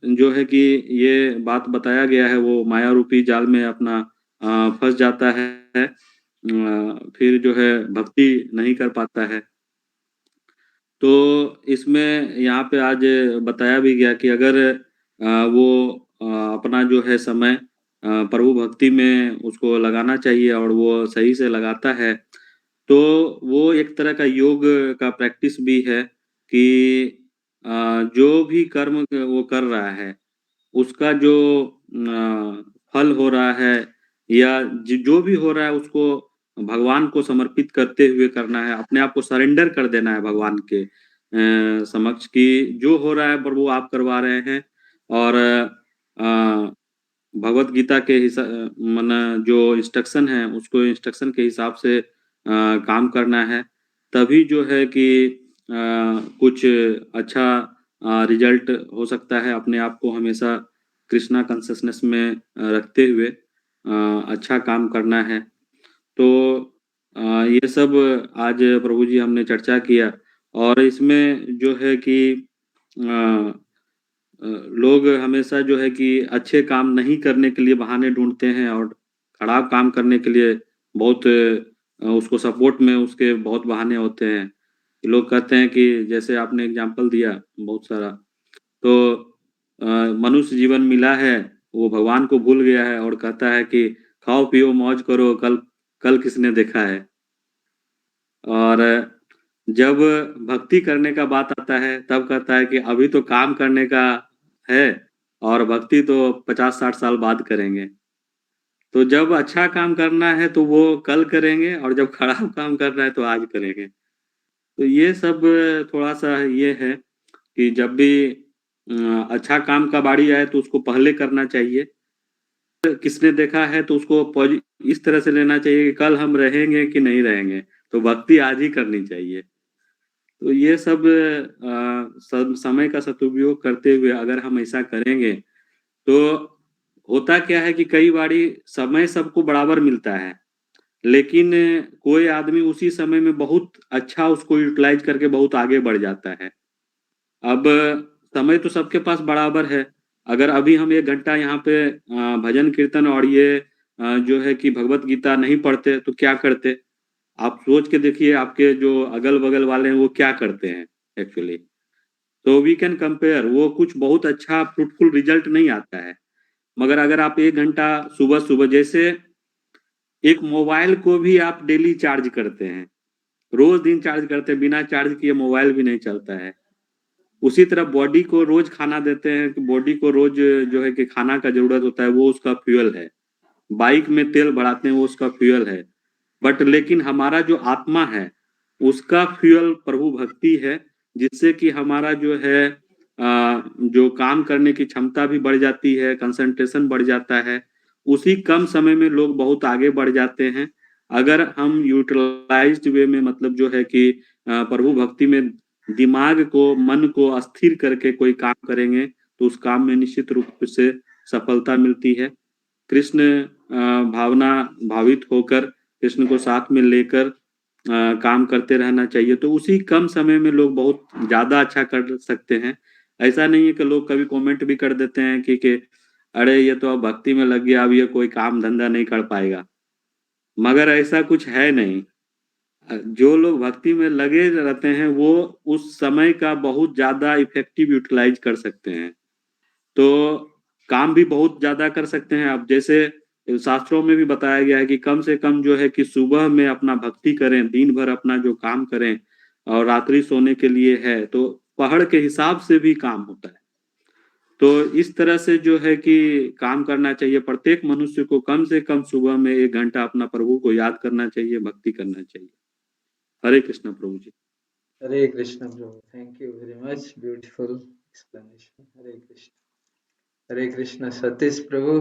जो है कि ये बात बताया गया है वो माया रूपी जाल में अपना फँस जाता है फिर जो है भक्ति नहीं कर पाता है। तो इसमें यहाँ पे आज बताया भी गया कि अगर वो अपना जो है समय प्रभु भक्ति में उसको लगाना चाहिए और वो सही से लगाता है, तो वो एक तरह का योग का प्रैक्टिस भी है कि जो भी कर्म वो कर रहा है, उसका जो फल हो रहा है या जो भी हो रहा है उसको भगवान को समर्पित करते हुए करना है, अपने आप को सरेंडर कर देना है भगवान के समक्ष कि जो हो रहा है प्रभु आप करवा रहे हैं और भगवत गीता के माने जो इंस्ट्रक्शन है उसको इंस्ट्रक्शन के हिसाब से काम करना है। तभी जो है कि कुछ अच्छा रिजल्ट हो सकता है। अपने आप को हमेशा कृष्णा कॉन्शियसनेस में रखते हुए अच्छा काम करना है। तो ये सब आज प्रभु जी हमने चर्चा किया और इसमें जो है कि लोग हमेशा जो है कि अच्छे काम नहीं करने के लिए बहाने ढूँढते हैं और खराब काम करने के लिए बहुत उसको सपोर्ट में उसके बहुत बहाने होते हैं। लोग कहते हैं कि जैसे आपने एग्ज़ाम्पल दिया बहुत सारा, तो मनुष्य जीवन मिला है, वो भगवान को भूल गया है और कहता है कि खाओ-पियो मौज करो कल कल किसने देखा है। और जब भक्ति करने का बात आता है तब कहता है कि अभी तो काम करने का है और भक्ति तो 50-60 साल बाद करेंगे। तो जब अच्छा काम करना है तो वो कल करेंगे और जब खराब काम करना है तो आज करेंगे। तो ये सब थोड़ा-सा ये है कि जब भी अच्छा काम का बारी आए तो उसको पहले करना चाहिए। किसने देखा है तो उसको इस तरह से लेना चाहिए कि कल हम रहेंगे कि नहीं रहेंगे, तो भक्ति आज ही करनी चाहिए। तो ये सब समय का सदुपयोग करते हुए अगर हम ऐसा करेंगे, तो होता क्या है कि कई बारी समय सबको बराबर मिलता है, लेकिन कोई आदमी उसी समय में बहुत अच्छा उसको यूटिलाइज़ करके बहुत आगे बढ़ जाता है। अब समय तो सबके पास बराबर है, अगर अभी हम 1 घंटा यहाँ पे भजन कीर्तन और ये जो है कि भगवत गीता नहीं पढ़ते तो क्या करते? आप सोच के देखिए आपके जो अगल-बगल वाले हैं वो क्या करते हैं एक्चुअली। तो वी कैन कंपेयर वो कुछ बहुत अच्छा फ्रूटफुल रिजल्ट नहीं आता है। मगर अगर आप 1 घंटा सुबह-सुबह जैसे एक मोबाइल को भी आप डेली चार्ज करते हैं, रोज़ दिन चार्ज करते हैं, बिना चार्ज किए मोबाइल भी नहीं चलता है। उसी तरह बॉडी को रोज़ खाना देते हैं कि बॉडी को रोज़ जो है कि खाना का ज़रूरत होता है, वो उसका फ्यूल है। बाइक में तेल भराते हैं, वो उसका फ्यूल है। बट लेकिन हमारा जो आत्मा है, उसका फ्यूल प्रभु भक्ति है, जिससे कि हमारा जो है जो काम करने की क्षमता भी बढ़ जाती है, कंसंट्रेशन बढ़ जाता है। उसी कम समय में लोग बहुत आगे बढ़ जाते हैं। अगर हम यूटिलाइज़्ड वे में मतलब जो है कि प्रभु भक्ति में दिमाग को, मन को अस्थिर करके कोई काम करेंगे, तो उस काम में निश्चित रूप से सफलता मिलती है। कृष्ण भावना भावित होकर कृष्ण को साथ में लेकर काम करते रहना चाहिए, तो उसी कम समय में लोग बहुत ज़्यादा अच्छा कर सकते हैं। ऐसा नहीं है कि लोग कभी कमेंट भी कर देते हैं कि अरे! ये तो अब भक्ति में लग गया, अब ये कोई काम-धंधा नहीं कर पाएगा। मगर ऐसा कुछ है नहीं। जो लोग भक्ति में लगे रहते हैं, वो उस समय का बहुत ज़्यादा इफ़ेक्टिव यूटिलाइज़ कर सकते हैं। तो काम भी बहुत ज़्यादा कर सकते हैं। अब जैसे शास्त्रों में भी बताया गया है कि कम से कम जो है कि सुबह में अपना भक्ति करें, दिन भर अपना जो काम करें और रात्रि सोने के लिए है तो पहाड़ के हिसाब से भी काम होता है। तो इस तरह से जो है कि काम करना चाहिए। प्रत्येक मनुष्य को कम से कम सुबह में 1 घंटा अपना प्रभु को याद करना चाहिए, भक्ति करना चाहिए। हरे कृष्ण प्रभु जी। हरे कृष्ण प्रभु, thank you very much, beautiful explanation. Hare Krishna Satish प्रभु।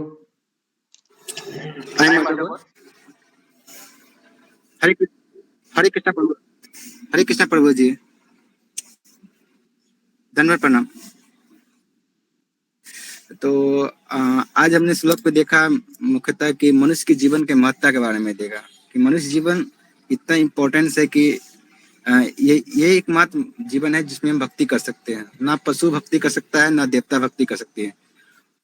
हरे कृष्ण प्रभु। हरे कृष्ण प्रभु जी, धन्यवाद, प्रणाम। तो आज हमने श्लोक पे देखा मुख्यतः कि मनुष्य के जीवन के महत्ता के बारे में देखा कि मनुष्य जीवन इतना इम्पोर्टेंस है कि ये एकमात्र जीवन है जिसमें हम भक्ति कर सकते हैं। ना पशु भक्ति कर सकता है, ना देवता भक्ति कर सकती है।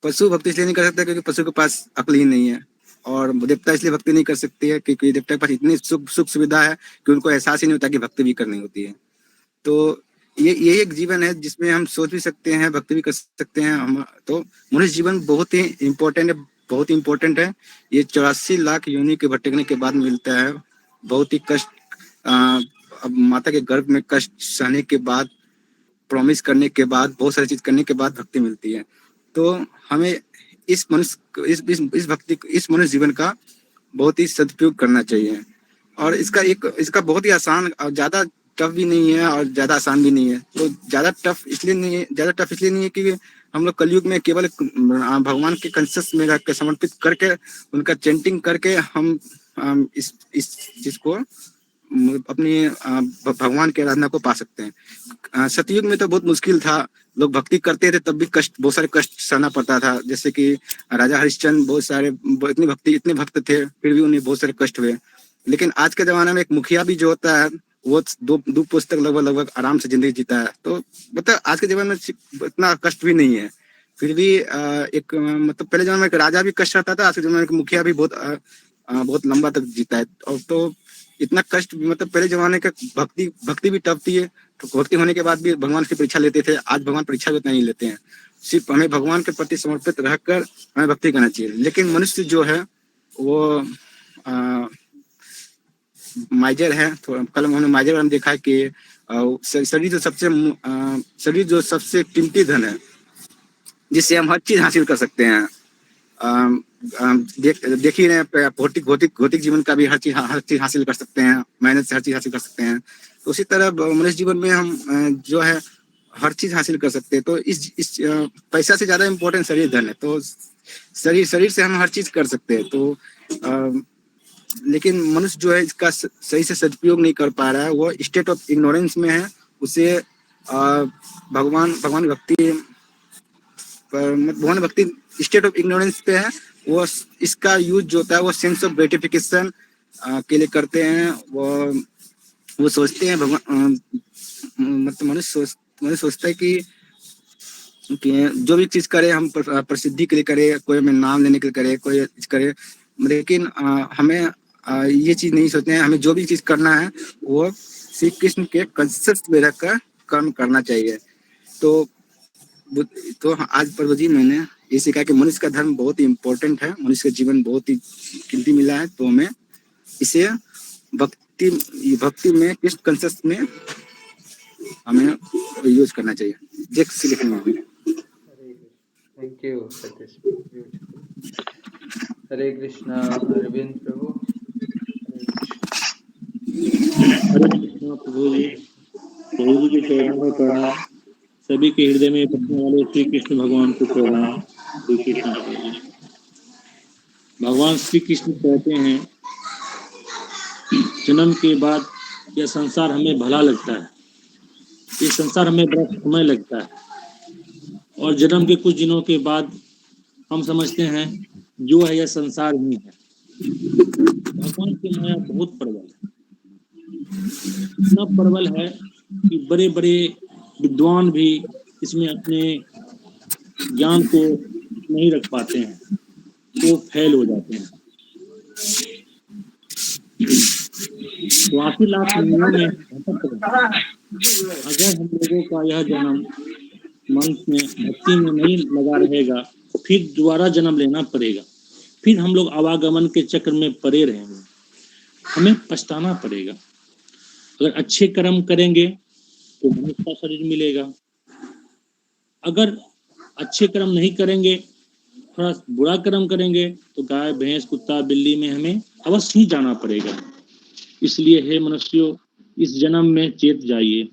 पशु भक्ति इसलिए नहीं कर सकता क्योंकि पशु के पास अक्ल ही नहीं है, और देवता इसलिए भक्ति नहीं कर सकती है क्योंकि देवता के पास इतनी सुख सुविधा है कि उनको एहसास ही नहीं होता कि भक्ति भी करनी होती है। तो ये एक जीवन है जिसमें हम सोच भी सकते हैं, भक्ति भी कर सकते हैं हम। तो मनुष्य जीवन बहुत ही इम्पोर्टेंट है। ये 84 लाख योनि के भटकने के बाद मिलता है। बहुत ही कष्ट, अब माता के गर्भ में कष्ट सहने के बाद, प्रॉमिस करने के बाद, बहुत सारी चीज करने के बाद भक्ति मिलती है। तो हमें इस मनुष्य जीवन का बहुत ही सदुपयोग करना चाहिए। और इसका बहुत ही आसान और ज्यादा टफ भी नहीं है और ज्यादा आसान भी नहीं है। तो ज्यादा टफ इसलिए नहीं है कि हम लोग कलयुग में केवल भगवान के कंसेप्ट में रख के समर्पित करके उनका चैंटिंग करके हम इस चीज को अपनी भगवान की आराधना को पा सकते हैं। सतयुग में तो बहुत मुश्किल था, लोग भक्ति करते थे तब भी बहुत सारे कष्ट सहना पड़ता था। जैसे कि राजा हरिश्चंद्र बहुत सारे इतने भक्त थे, फिर भी उन्हें बहुत सारे कष्ट हुए। लेकिन आज के जमाने में एक मुखिया भी जो होता है वो दो पुस्तक लगभग आराम से जिंदगी जीता है। तो मतलब आज के जमाने में इतना कष्ट भी नहीं है। फिर भी एक मतलब पहले जमाने में एक राजा भी कष्ट रहता था, आज के जमाने में मुखिया भी बहुत लंबा तक जीता है। और तो इतना कष्ट, मतलब पहले जमाने का भक्ति भी टफ थी। तो भक्ति होने के बाद भी भगवान की परीक्षा लेते थे। आज भगवान परीक्षा भी उतना नहीं लेते हैं। सिर्फ हमें भगवान के प्रति समर्पित रहकर हमें भक्ति करना चाहिए। लेकिन मनुष्य जो है वो माइजर है। कल हमने माइजर में देखा कि शरीर जो सबसे कीमती धन है जिससे हम हर चीज हासिल कर सकते हैं। देख ही रहे, भौतिक जीवन का भी हर चीज हासिल कर सकते हैं, मेहनत से हर चीज हासिल कर सकते हैं। तो उसी तरह मनुष्य जीवन में हम जो है हर चीज हासिल कर सकते हैं। तो इस पैसा से ज्यादा इम्पोर्टेंट शरीर धन है। तो शरीर से हम हर चीज कर सकते हैं। तो लेकिन मनुष्य जो है इसका सही से सदुपयोग नहीं कर पा रहा है, वो स्टेट ऑफ इग्नोरेंस में है। उसे भगवान भक्ति स्टेट ऑफ इग्नोरेंस पे है। वो इसका यूज जो होता है वो सेंस ऑफ ग्रेटिफिकेशन के लिए करते हैं। वो सोचते हैं मतलब मनुष्य सोचता है कि जो भी चीज करे हम प्रसिद्धि के लिए करे, कोई हमें नाम लेने के लिए करे, कोई चीज करे। लेकिन हमें ये चीज नहीं सोचते हैं। हमें जो भी चीज करना है वो श्री कृष्ण के कंसेप्ट में रखकर कर्म करना चाहिए। तो आज प्रभु जी मैंने ये सीखा कि मनुष्य का धर्म बहुत ही इम्पोर्टेंट है, मनुष्य का जीवन बहुत ही कीमती मिला है। तो हमें इसे भक्ति में कृष्ण कंसेप्ट में हमें यूज करना चाहिए। थैंक यू सतीश, हरे कृष्णा। अरविंद प्रभु। हरे कृष्णा प्रभु जी के चरणों में प्रणाम। सभी के हृदय में बसने वाले श्री कृष्ण भगवान को प्रणाम। श्री कृष्ण भगवान श्री कृष्ण कहते हैं, जन्म के बाद यह संसार हमें भला लगता है, ये संसार हमें बड़ा समय लगता है, और जन्म के कुछ दिनों के बाद हम समझते हैं जो है यह संसार ही है। भगवान की माया बहुत प्रबल है, इतना प्रबल है कि बड़े बड़े विद्वान भी इसमें अपने ज्ञान को नहीं रख पाते हैं, तो फेल हो जाते हैं। 84 लाख योनियों में अगर हम लोगों का यह जन्म मन में भक्ति में नहीं लगा रहेगा, फिर दोबारा जन्म लेना पड़ेगा। फिर हम लोग आवागमन के चक्र में पड़े रहेंगे, हमें पछताना पड़ेगा। अगर अच्छे कर्म करेंगे तो मनुष्य का शरीर मिलेगा, अगर अच्छे कर्म नहीं करेंगे, थोड़ा बुरा कर्म करेंगे तो गाय भैंस कुत्ता बिल्ली में हमें अवश्य ही जाना पड़ेगा। इसलिए हे मनुष्यों, इस जन्म में चेत जाइए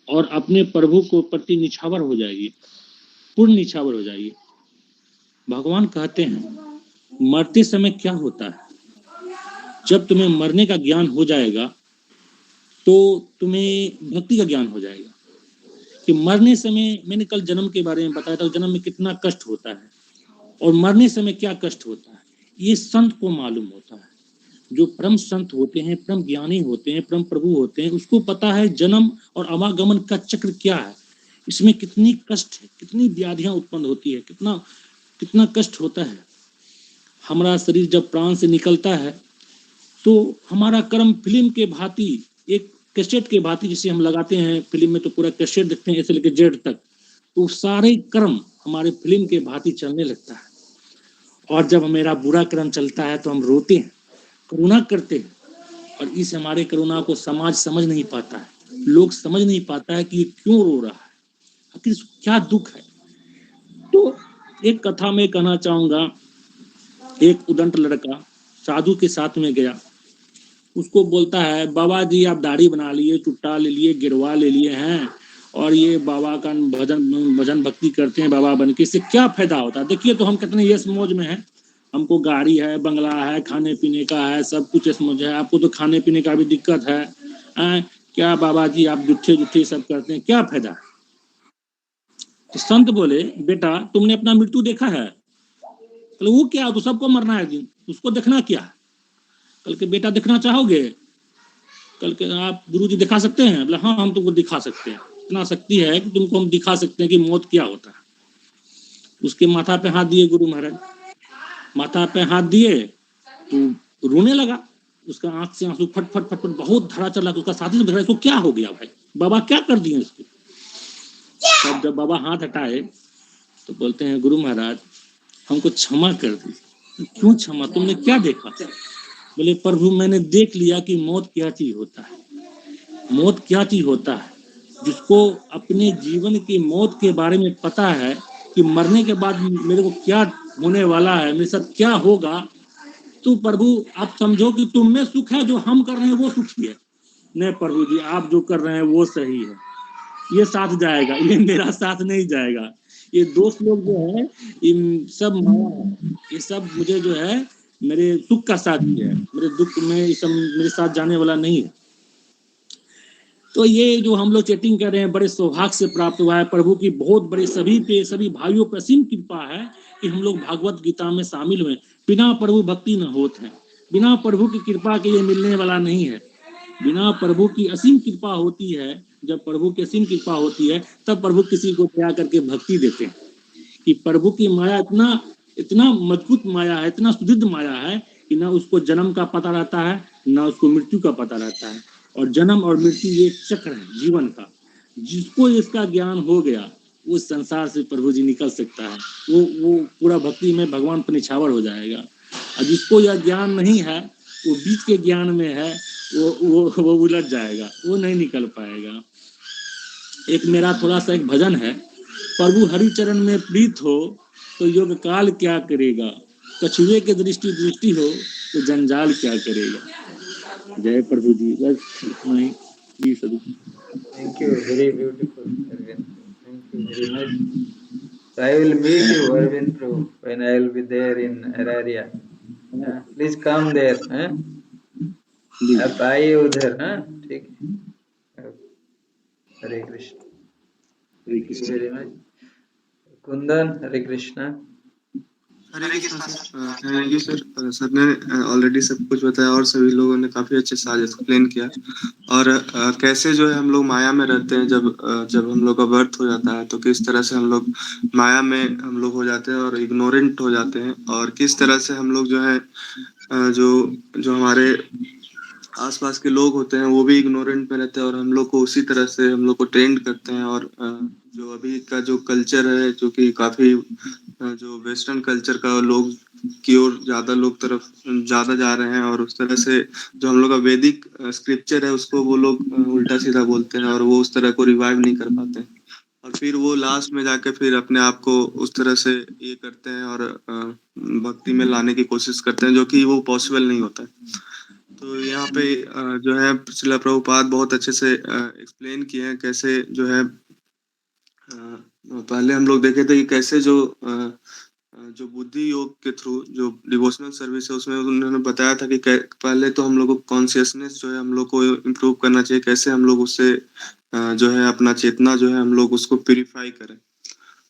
और अपने प्रभु को प्रति निछावर हो जाइए, पूर्ण निछावर हो जाइए। भगवान कहते हैं मरते समय क्या होता है, जब तुम्हें मरने का ज्ञान हो जाएगा तो तुम्हें भक्ति का ज्ञान हो जाएगा कि मरने समय, मैंने कल जन्म के बारे में बताया था, जन्म में कितना कष्ट होता है और मरने समय क्या कष्ट होता है, ये संत को मालूम होता है। जो परम संत होते हैं, परम ज्ञानी होते हैं, परम प्रभु होते हैं, उसको पता है जन्म और आवागमन का चक्र क्या है, इसमें कितनी कष्ट है, कितनी व्याधियां उत्पन्न होती है, कितना कष्ट होता है। हमारा शरीर जब प्राण से निकलता है तो हमारा कर्म फिल्म के भांति, एक कैसेट के भांति जिसे हम लगाते हैं फिल्म में, तो पूरा कैसेट देखते हैं ऐसे लेकर जेड तक, तो सारे कर्म हमारे फिल्म के भांति चलने लगता है। और जब मेरा बुरा कर्म चलता है तो हम रोते हैं, करुणा करते हैं, और इस हमारे करुणा को समाज समझ नहीं पाता है, लोग समझ नहीं पाता है कि ये क्यों रो रहा है, आखिर क्या दुख है। तो एक कथा में कहना चाहूंगा, एक उदंड लड़का साधु के साथ में गया, उसको बोलता है बाबा जी आप दाढ़ी बना लिए, चुट्टा ले लिए, गिरवा ले लिए हैं और ये बाबा का भजन भक्ति करते हैं बाबा बन के, इससे क्या फायदा होता है। देखिए तो हम कितने यश मौज में हैं, हमको गाड़ी है, बंगला है, खाने पीने का है, सब कुछ यश मौज है, आपको तो खाने पीने का भी दिक्कत है, क्या बाबा जी आप जुट्ठे सब करते हैं, क्या फायदा। तो संत बोले बेटा तुमने अपना मृत्यु देखा है? कल वो क्या, तो सबको मरना है दिन, उसको देखना क्या। कल के बेटा देखना चाहोगे? कल के आप गुरुजी दिखा सकते हैं? बोले हाँ हम तुमको दिखा सकते हैं, इतना शक्ति है कि तुमको हम दिखा सकते हैं कि मौत क्या होता है। उसके माथा पे हाथ दिए गुरु महाराज, माथा पे हाथ दिए तो रोने लगा, उसका आंख से आंसू फट फट फट फट बहुत धरा चला। उसका साथी से इसको क्या हो गया भाई, बाबा क्या कर दिए इसको। तब जब बाबा हाथ हटाए तो बोलते हैं गुरु महाराज हमको क्षमा कर दी। क्यों क्षमा, तुमने क्या देखा? बोले प्रभु मैंने देख लिया कि मौत क्या चीज होता है, मौत क्या चीज होता है। जिसको अपने जीवन की मौत के बारे में पता है कि मरने के बाद मेरे को क्या होने वाला है, मेरे साथ क्या होगा, तो प्रभु आप समझो कि तुम में सुख है, जो हम कर रहे हैं वो सुखी है। नहीं प्रभु जी आप जो कर रहे हैं वो सही है, ये साथ जाएगा, ये मेरा साथ नहीं जाएगा। ये दोस्त लोग जो है इन सब माया है, ये सब मुझे जो है मेरे सुख का साथी है, मेरे दुख में ये सब मेरे साथ जाने वाला नहीं है। तो ये जो हम लोग चैटिंग कर रहे हैं बड़े सौभाग्य से प्राप्त हुआ है। प्रभु की बहुत बड़ी सभी भाइयों पर असीम कृपा है कि हम लोग भागवत गीता में शामिल हुए। बिना प्रभु भक्ति न होते हैं, बिना प्रभु की कृपा के ये मिलने वाला नहीं है। बिना प्रभु की असीम कृपा होती है, जब प्रभु की असीम कृपा होती है तब प्रभु किसी को दया करके भक्ति देते हैं। कि प्रभु की माया इतना मजबूत माया है, इतना सुदृढ़ माया है कि ना उसको जन्म का पता रहता है ना उसको मृत्यु का पता रहता है। और जन्म और मृत्यु ये चक्र है जीवन का, जिसको इसका ज्ञान हो गया वो संसार से प्रभु जी निकल सकता है, वो पूरा भक्ति में भगवान पर निछावर हो जाएगा। और जिसको यह ज्ञान नहीं है वो बीच के ज्ञान में है, वो उलझ जाएगा, वो नहीं निकल पाएगा। एक मेरा थोड़ा सा एक भजन है, प्रभु हरिचरण में प्रीत हो तो योग काल क्या करेगा, कछुए के दृष्टि हो तो जंजाल क्या करेगा। जय प्रभु जी। बस इतना ही। Thank you, very beautiful, Arvind. Thank you very much. So I will meet you, Arvind Prabhu, when I will be there in Araria. Please come there. आप आइए उधर। ठीक है। Hare Krishna. Thank you very much. Kundan, Hare Krishna. Hare Krishna sir. Thank you sir. Sir ने already सब कुछ बताया और सभी लोगों ने काफी अच्छे से आज एक्सप्लेन किया। और कैसे जो है हम लोग माया में रहते हैं, जब हम लोग का बर्थ हो जाता है तो किस तरह से हम लोग माया में हम लोग हो जाते हैं और इग्नोरेंट हो जाते हैं, और किस तरह से हम लोग जो है जो हमारे आसपास के लोग होते हैं वो भी इग्नोरेंट में रहते हैं और हम लोग को उसी तरह से हम लोग को ट्रेंड करते हैं। और जो अभी का जो कल्चर है जो कि काफी जो वेस्टर्न कल्चर का लोग की ओर ज्यादा लोग तरफ ज्यादा जा रहे हैं, और उस तरह से जो हम लोग का वैदिक स्क्रिप्चर है उसको वो लोग उल्टा सीधा बोलते हैं, और वो उस तरह को रिवाइव नहीं कर पाते हैं, और फिर वो लास्ट में जाके फिर अपने आप को उस तरह से ये करते हैं और भक्ति में लाने की कोशिश करते हैं, जो कि वो पॉसिबल नहीं होता है। तो यहाँ पे जो है श्रील प्रभुपाद बहुत अच्छे से एक्सप्लेन किए हैं कैसे जो है पहले हम लोग देखे थे कि कैसे जो बुद्धि योग के थ्रू जो डिवोशनल सर्विस है उसमें उन्होंने बताया था कि पहले तो हम लोग को कॉन्शियसनेस जो है हम लोग को इम्प्रूव करना चाहिए, कैसे हम लोग उससे जो है अपना चेतना जो है हम लोग उसको प्यूरिफाई करें।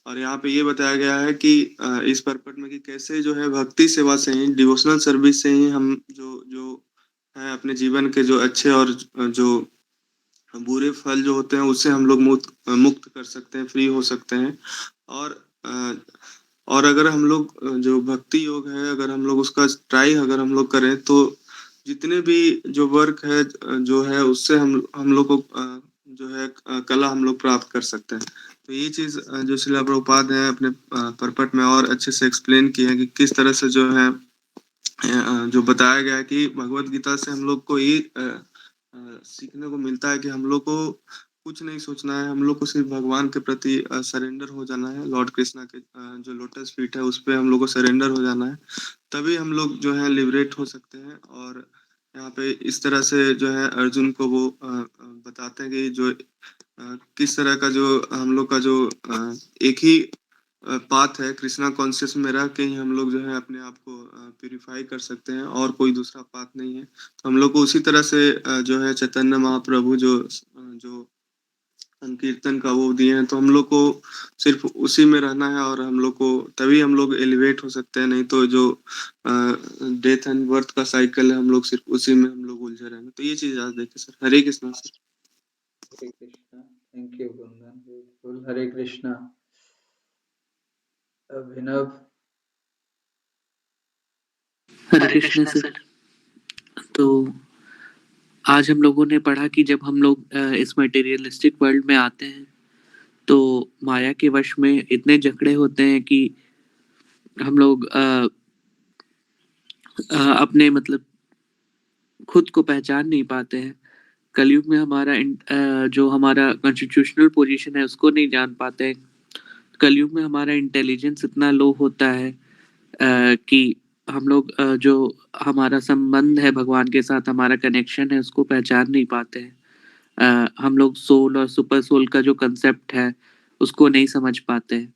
और यहाँ पे ये बताया गया है कि इस परपट में कि कैसे जो है भक्ति सेवा से ही, डिवोशनल सर्विस से ही हम जो जो है अपने जीवन के जो अच्छे और जो बुरे फल जो होते हैं उससे हम लोग मुक्त कर सकते हैं, फ्री हो सकते हैं। और और अगर हम लोग जो भक्ति योग है अगर हम लोग उसका ट्राई अगर हम लोग करें तो जितने भी जो वर्क है जो है उससे हम लोग को जो है कला हम लोग प्राप्त कर सकते हैं। तो ये चीज जो श्रील प्रभुपाद है अपने परपट में और अच्छे से एक्सप्लेन की है कि किस तरह से जो है जो बताया गया है कि भगवत गीता से हम लोग को ये सीखने को मिलता है कि हम लोग को कुछ नहीं सोचना है, हम लोग को सिर्फ भगवान के प्रति सरेंडर हो जाना है, लॉर्ड कृष्णा के जो लोटस फीट है उस पे हम लोग को सरेंडर हो जाना है, तभी हम लोग जो है लिबरेट हो सकते हैं। और यहाँ पे इस तरह से जो है अर्जुन को वो बताते हैं कि जो किस तरह का जो हम लोग का जो एक ही पाथ है कृष्णा कॉन्शियस में रह के ही हम लोग जो है अपने आप को प्यूरिफाई कर सकते हैं, और कोई दूसरा पाथ नहीं है। तो हम लोग को उसी तरह से जो है चैतन्य महाप्रभु जो संकीर्तन का वो दिए हैं, तो हम लोग को सिर्फ उसी में रहना है, और हम लोग को तभी हम लोग एलिवेट हो सकते हैं, नहीं तो जो डेथ एंड बर्थ का साइकिल है हम लोग सिर्फ उसी में हम लोग उलझे रहेंगे। तो ये चीज आज देखे sir. Hare Krishna sir. Hare Krishna, thank you Kundan, beautiful. Hare Krishna. Abhinav. Hare Krishna sir. तो आज हम लोगों ने पढ़ा कि जब हम लोग इस मटेरियलिस्टिक वर्ल्ड में आते हैं तो माया के वश में इतने जकड़े होते हैं कि हम लोग अपने मतलब खुद को पहचान नहीं पाते हैं। कलयुग में हमारा जो हमारा कॉन्स्टिट्यूशनल पोजीशन है उसको नहीं जान पाते हैं। कलयुग में हमारा इंटेलिजेंस इतना लो होता है कि हम लोग जो हमारा संबंध है भगवान के साथ, हमारा कनेक्शन है, उसको पहचान नहीं पाते हैं। हम लोग सोल और सुपर सोल का जो कंसेप्ट है उसको नहीं समझ पाते हैं।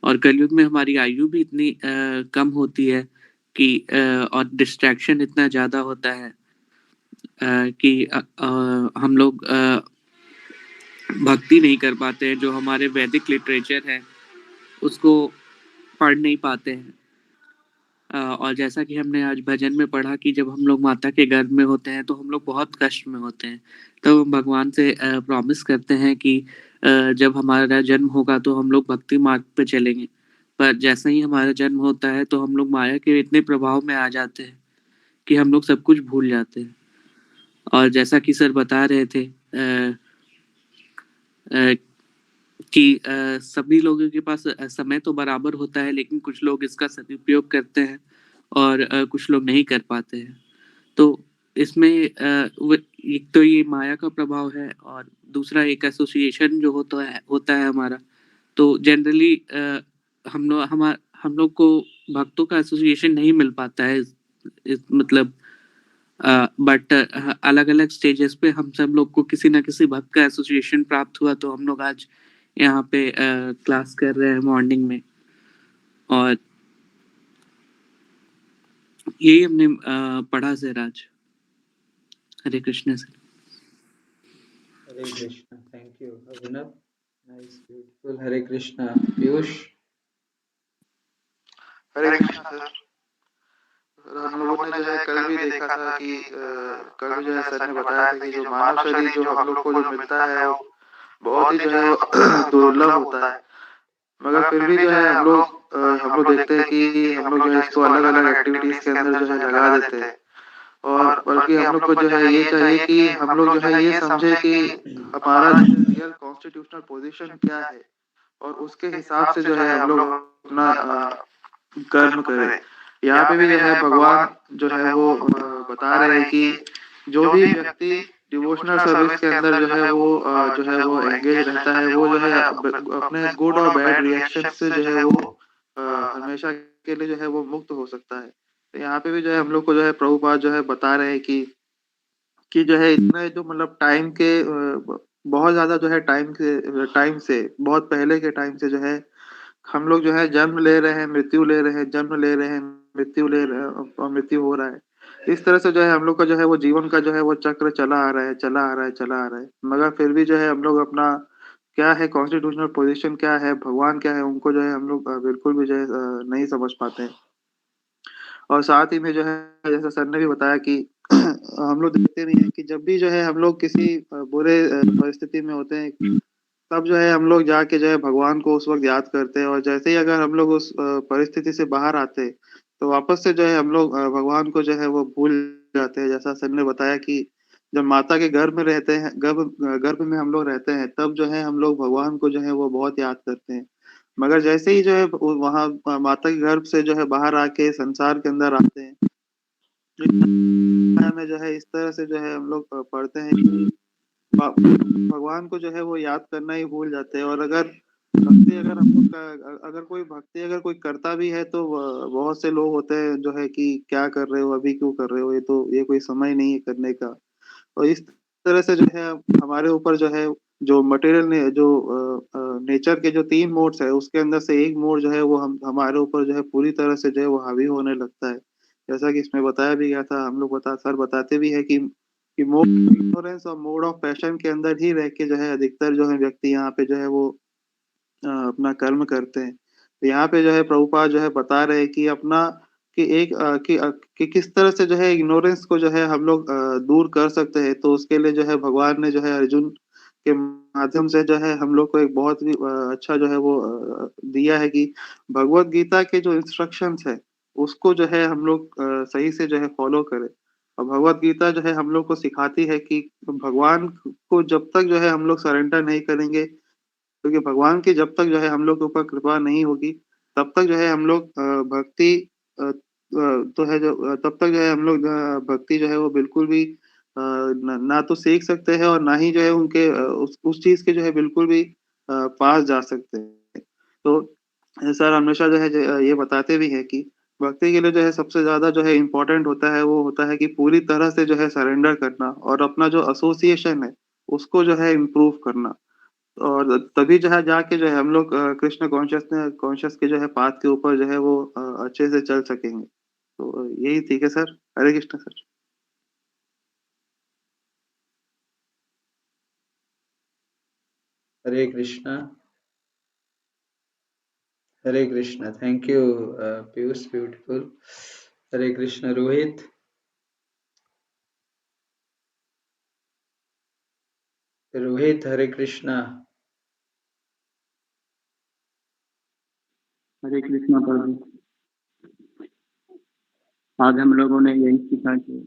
और कलयुग में हमारी आयु भी इतनी कम होती है कि और डिस्ट्रैक्शन इतना ज़्यादा होता है कि हम लोग भक्ति नहीं कर पाते हैं। जो हमारे वैदिक लिटरेचर है उसको पढ़ नहीं पाते हैं। और जैसा कि हमने आज भजन में पढ़ा कि जब हम लोग माता के गर्भ में होते हैं तो हम लोग बहुत कष्ट में होते हैं। तब हम भगवान से प्रॉमिस करते हैं कि जब हमारा जन्म होगा तो हम लोग भक्ति मार्ग पे चलेंगे। पर जैसे ही हमारा जन्म होता है तो हम लोग माया के इतने प्रभाव में आ जाते हैं कि हम लोग सब कुछ भूल जाते हैं। और जैसा कि सर बता रहे थे कि सभी लोगों के पास समय तो बराबर होता है, लेकिन कुछ लोग इसका सदुपयोग करते हैं और कुछ लोग नहीं कर पाते हैं। तो इसमें एक तो ये माया का प्रभाव है और दूसरा एक एसोसिएशन जो होता है हमारा। तो जनरली हम लोग को भक्तों का एसोसिएशन नहीं मिल पाता है इस मतलब बट अलग-अलग स्टेजेस पे हम सब लोग को किसी ना किसी भक्त का एसोसिएशन प्राप्त हुआ, तो हम लोग आज यहाँ पे क्लास कर रहे हैं मॉर्निंग में। और यही हमने पढ़ा सर आज। Hare Krishna sir. Hare Krishna, thank you Abhinav, nice, beautiful. Hare Krishna. Piyush. Hare Krishna sir. हम लोगों ने जो है कल भी देखा था कि कल भी जो है सर ने बताया था कि जो मानव शरीर जो हम लोग को जो मिलता है वो बहुत ही जो है दुर्लभ होता है, मगर फिर भी जो है हम लोग देखते हैं कि हम लोग जो है इसको अलग अलग एक्टिविटीज के अंदर जो है लगा देते हैं। और बल्कि हम लोग को जो है ये चाहिए कि हम लोग जो है ये समझे कि हमारा जो है रियल कॉन्स्टिट्यूशनल पोजीशन क्या है, और उसके हिसाब से जो है हम लोग अपना कर्म करें। यहाँ पे भी जो है भगवान जो है वो बता रहे हैं कि जो भी व्यक्ति डिवोशनल सर्विस के अंदर जो है वो जो है वो एंगेज रहता है, वो जो है अपने गुड और बैड रिएक्शन से जो है वो हमेशा के लिए जो है वो मुक्त हो सकता है। तो यहाँ पे भी जो है हम लोग को जो है प्रभुपाद जो है बता रहे हैं कि जो है इतना जो मतलब टाइम के बहुत ज्यादा जो है टाइम से बहुत पहले के टाइम से जो है हम लोग जो है जन्म ले रहे हैं, मृत्यु ले रहे हैं, जन्म ले रहे हैं, मृत्यु ले रहे हैं और मृत्यु हो रहा है। इस तरह से जो है हम लोग का जो है वो जीवन का जो है वो चक्र चला आ रहा है, चला आ रहा है, चला आ रहा है। मगर फिर भी जो है हम लोग अपना क्या है कॉन्स्टिट्यूशनल पोजीशन क्या है, भगवान क्या है, उनको जो है हम लोग बिल्कुल भी जो है नहीं समझ पाते हैं। और साथ ही में जो है जैसा सर ने भी बताया कि हम लोग देखते भी हैं कि जब भी जो है हम लोग किसी बुरे परिस्थिति में होते हैं, तब जो है हम लोग जाके जो है भगवान को उस वक्त याद करते हैं और जैसे ही अगर हम लोग उस परिस्थिति से बाहर आते हैं, तो वापस से जो है हम लोग भगवान को जो है वो भूल जाते हैं। जैसा सर ने बताया कि जब माता के गर्भ में रहते हैं, गर्भ में हम लोग रहते हैं, तब जो है हम लोग भगवान को जो है वो बहुत याद करते हैं। मगर जैसे ही जो है वहाँ माता के गर्भ से जो है बाहर आके संसार के अंदर आते हैं, में जो है इस तरह से जो है हम लोग पढ़ते हैं कि भगवान को जो है वो याद करना ही भूल जाते हैं। और अगर भक्ति अगर हम लोग अगर कोई भक्ति अगर कोई करता भी है, तो बहुत से लोग होते हैं जो है कि क्या कर रहे हो, अभी क्यों कर रहे हो, ये कोई समय नहीं है करने का। और इस तरह से जो है हमारे ऊपर जो है जो मटेरियल ने जो नेचर के जो 3 मोड्स है, उसके अंदर से एक मोड जो है वो हम हमारे ऊपर जो है पूरी तरह से जो है वो हावी होने लगता है। जैसा कि इसमें बताया भी गया था, हम लोग सर बताते भी है कि मोड इग्नोरेंस और मोड ऑफ पैशन के अंदर ही रह के जो है अधिकतर जो है व्यक्ति यहाँ पे जो है वो अपना कर्म करते हैं। तो यहाँ पे जो है प्रभुपाद जो है बता रहे हैं कि अपना कि कि किस तरह से जो है इग्नोरेंस को जो है हम लोग दूर कर सकते हैं। तो उसके लिए जो है भगवान ने जो है अर्जुन के माध्यम से जो है हम लोग को एक बहुत ही अच्छा जो है वो दिया है कि भगवत गीता के जो इंस्ट्रक्शंस है, उसको जो है हम लोग सही से जो है फॉलो करें। और भगवत गीता जो है हम लोग को सिखाती है कि भगवान को जब तक जो है हम लोग सरेंडर नहीं करेंगे, क्योंकि भगवान की जब तक जो है हम लोग के ऊपर कृपा नहीं होगी, तब तक जो है हम लोग भक्ति तो है जो तब तक जो है हम लोग भक्ति जो है वो बिल्कुल भी ना तो सीख सकते हैं और ना ही जो है उनके उस चीज के जो है बिल्कुल भी पास जा सकते हैं। तो सर हमेशा जो है ये बताते भी हैं कि भक्ति के लिए जो है सबसे ज्यादा जो है इम्पोर्टेंट होता है, वो होता है कि पूरी तरह से जो है सरेंडर करना और अपना जो एसोसिएशन है उसको जो है इम्प्रूव करना। और तभी जो है जाके जो है हम लोग कृष्ण कॉन्शियस के जो है पाथ के ऊपर जो है वो अच्छे से चल सकेंगे। तो यही ठीक है sir. Hare Krishna sir. Hare Krishna. Hare Krishna. Thank you Piyush, beautiful. Hare Krishna Rohit. Rohit Hare Krishna. Hare Krishna प्रभु। आज हम लोगों ने यही सीखा कि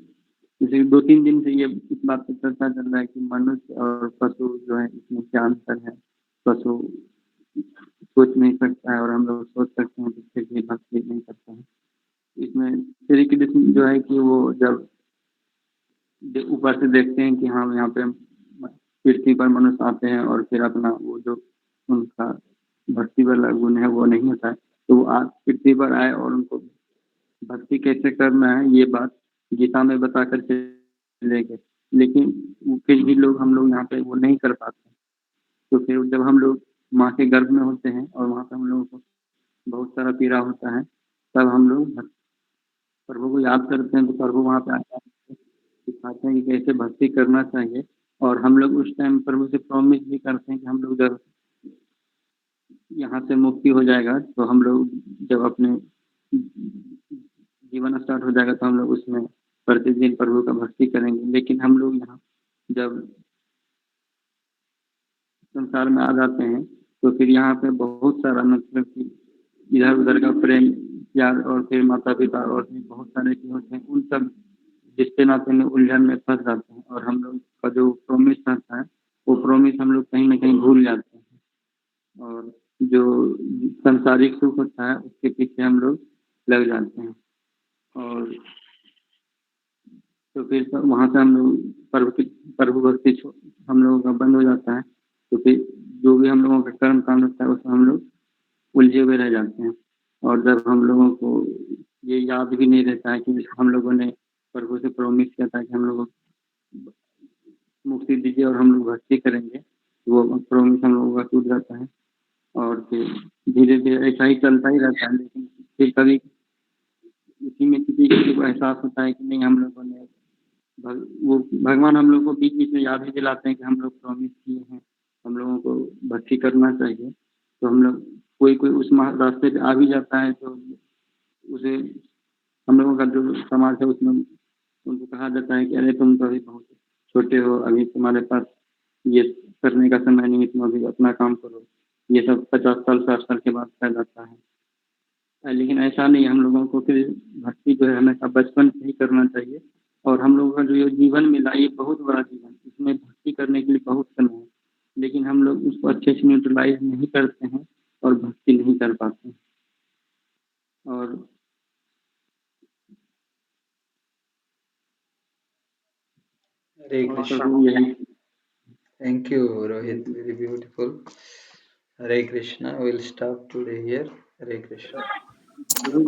जैसे 2-3 दिन से ये इस बात पर चर्चा चल रहा है कि मनुष्य और पशु जो है इसमें क्या अंतर है। पशु सोच नहीं सकता है और हम लोग सोच सकते हैं, तो फिर भी भक्ति नहीं करते हैं। इसमें श्री कृष्ण जो है कि वो जब ऊपर से देखते हैं कि हाँ यहाँ पे पृथ्वी पर मनुष्य आते हैं और फिर अपना वो जो उनका भक्ति वाला गुण है वो नहीं होता है, तो वो आज पृथ्वी पर आए और उनको भक्ति कैसे करना है ये बात गीता में बता कर चले गए। लेकिन फिर भी लोग हम लोग यहाँ पे वो नहीं कर पाते। तो फिर जब हम लोग माँ के गर्भ में होते हैं और वहाँ पे हम लोगों को बहुत सारा पीड़ा होता है, तब हम लोग प्रभु को याद करते हैं, तो प्रभु वहाँ पे आते हैं, सिखाते हैं कि कैसे भक्ति करना चाहिए। और हम लोग उस टाइम प्रभु से प्रॉमिस भी करते हैं कि हम लोग जब यहाँ से मुक्ति हो जाएगा, तो हम लोग जब अपने जीवन स्टार्ट हो जाएगा, तो हम लोग उसमें प्रतिदिन प्रभु का भक्ति करेंगे। लेकिन हम लोग यहाँ जब संसार में आ जाते हैं, तो फिर यहाँ पे बहुत सारा मतलब कि इधर उधर का प्रेम प्यार और फिर माता पिता और भी बहुत सारे चीज होते हैं, उन सब रिश्ते नाते में उलझन में फंस जाते हैं और हम लोग का जो प्रोमिस रहता है वो प्रोमिस हम लोग कहीं ना कहीं भूल जाते हैं और जो संसारिक सुख होता है उसके पीछे हम लोग लग जाते हैं। तो फिर वहाँ से हम लोग प्रभु भक्ति हम लोगों का बंद हो जाता है। तो फिर जो भी हम लोगों का कर्म कांड होता है उसमें हम लोग उलझे हुए रह जाते हैं। और जब हम लोगों को ये याद भी नहीं रहता है कि हम लोगों ने प्रभु से प्रॉमिस किया था कि हम लोगों को मुक्ति दीजिए और हम लोग भक्ति करेंगे, तो वो प्रॉमिस हम लोगों का टूट जाता है और फिर धीरे धीरे ऐसा ही चलता ही रहता है। लेकिन फिर कभी उसी में किसी को एहसास होता है कि नहीं, हम लोगों ने वो भगवान हम लोग को बीच बीच में याद भी दिलाते हैं कि हम लोग प्रॉमिस किए हैं, हम लोगों को भक्ति करना चाहिए। तो हम लोग कोई उस रास्ते पे आ भी जाता है तो उसे हम लोगों का जो समाज है उसमें उनको कहा जाता है कि अरे तुम तो अभी बहुत छोटे हो, अभी तुम्हारे पास ये करने का समय नहीं है, तुम अभी अपना काम करो। ये सब 50 साल 60 साल के बाद कहा जाता है। लेकिन ऐसा नहीं, हम लोगों को फिर भक्ति जो है हमेशा बचपन से ही करना चाहिए। और हम लोगों का जो ये जीवन मिला ये बहुत बड़ा जीवन, इसमें भक्ति करने के लिए बहुत समय है, लेकिन हम लोग उसको अच्छे से यूटिलाइज नहीं करते हैं और भक्ति नहीं कर पाते हैं। और हरे कृष्ण। प्रभु यही Thank you, Rohit. Very beautiful. Hare Krishna. We'll stop today here. Hare Krishna. Prabhu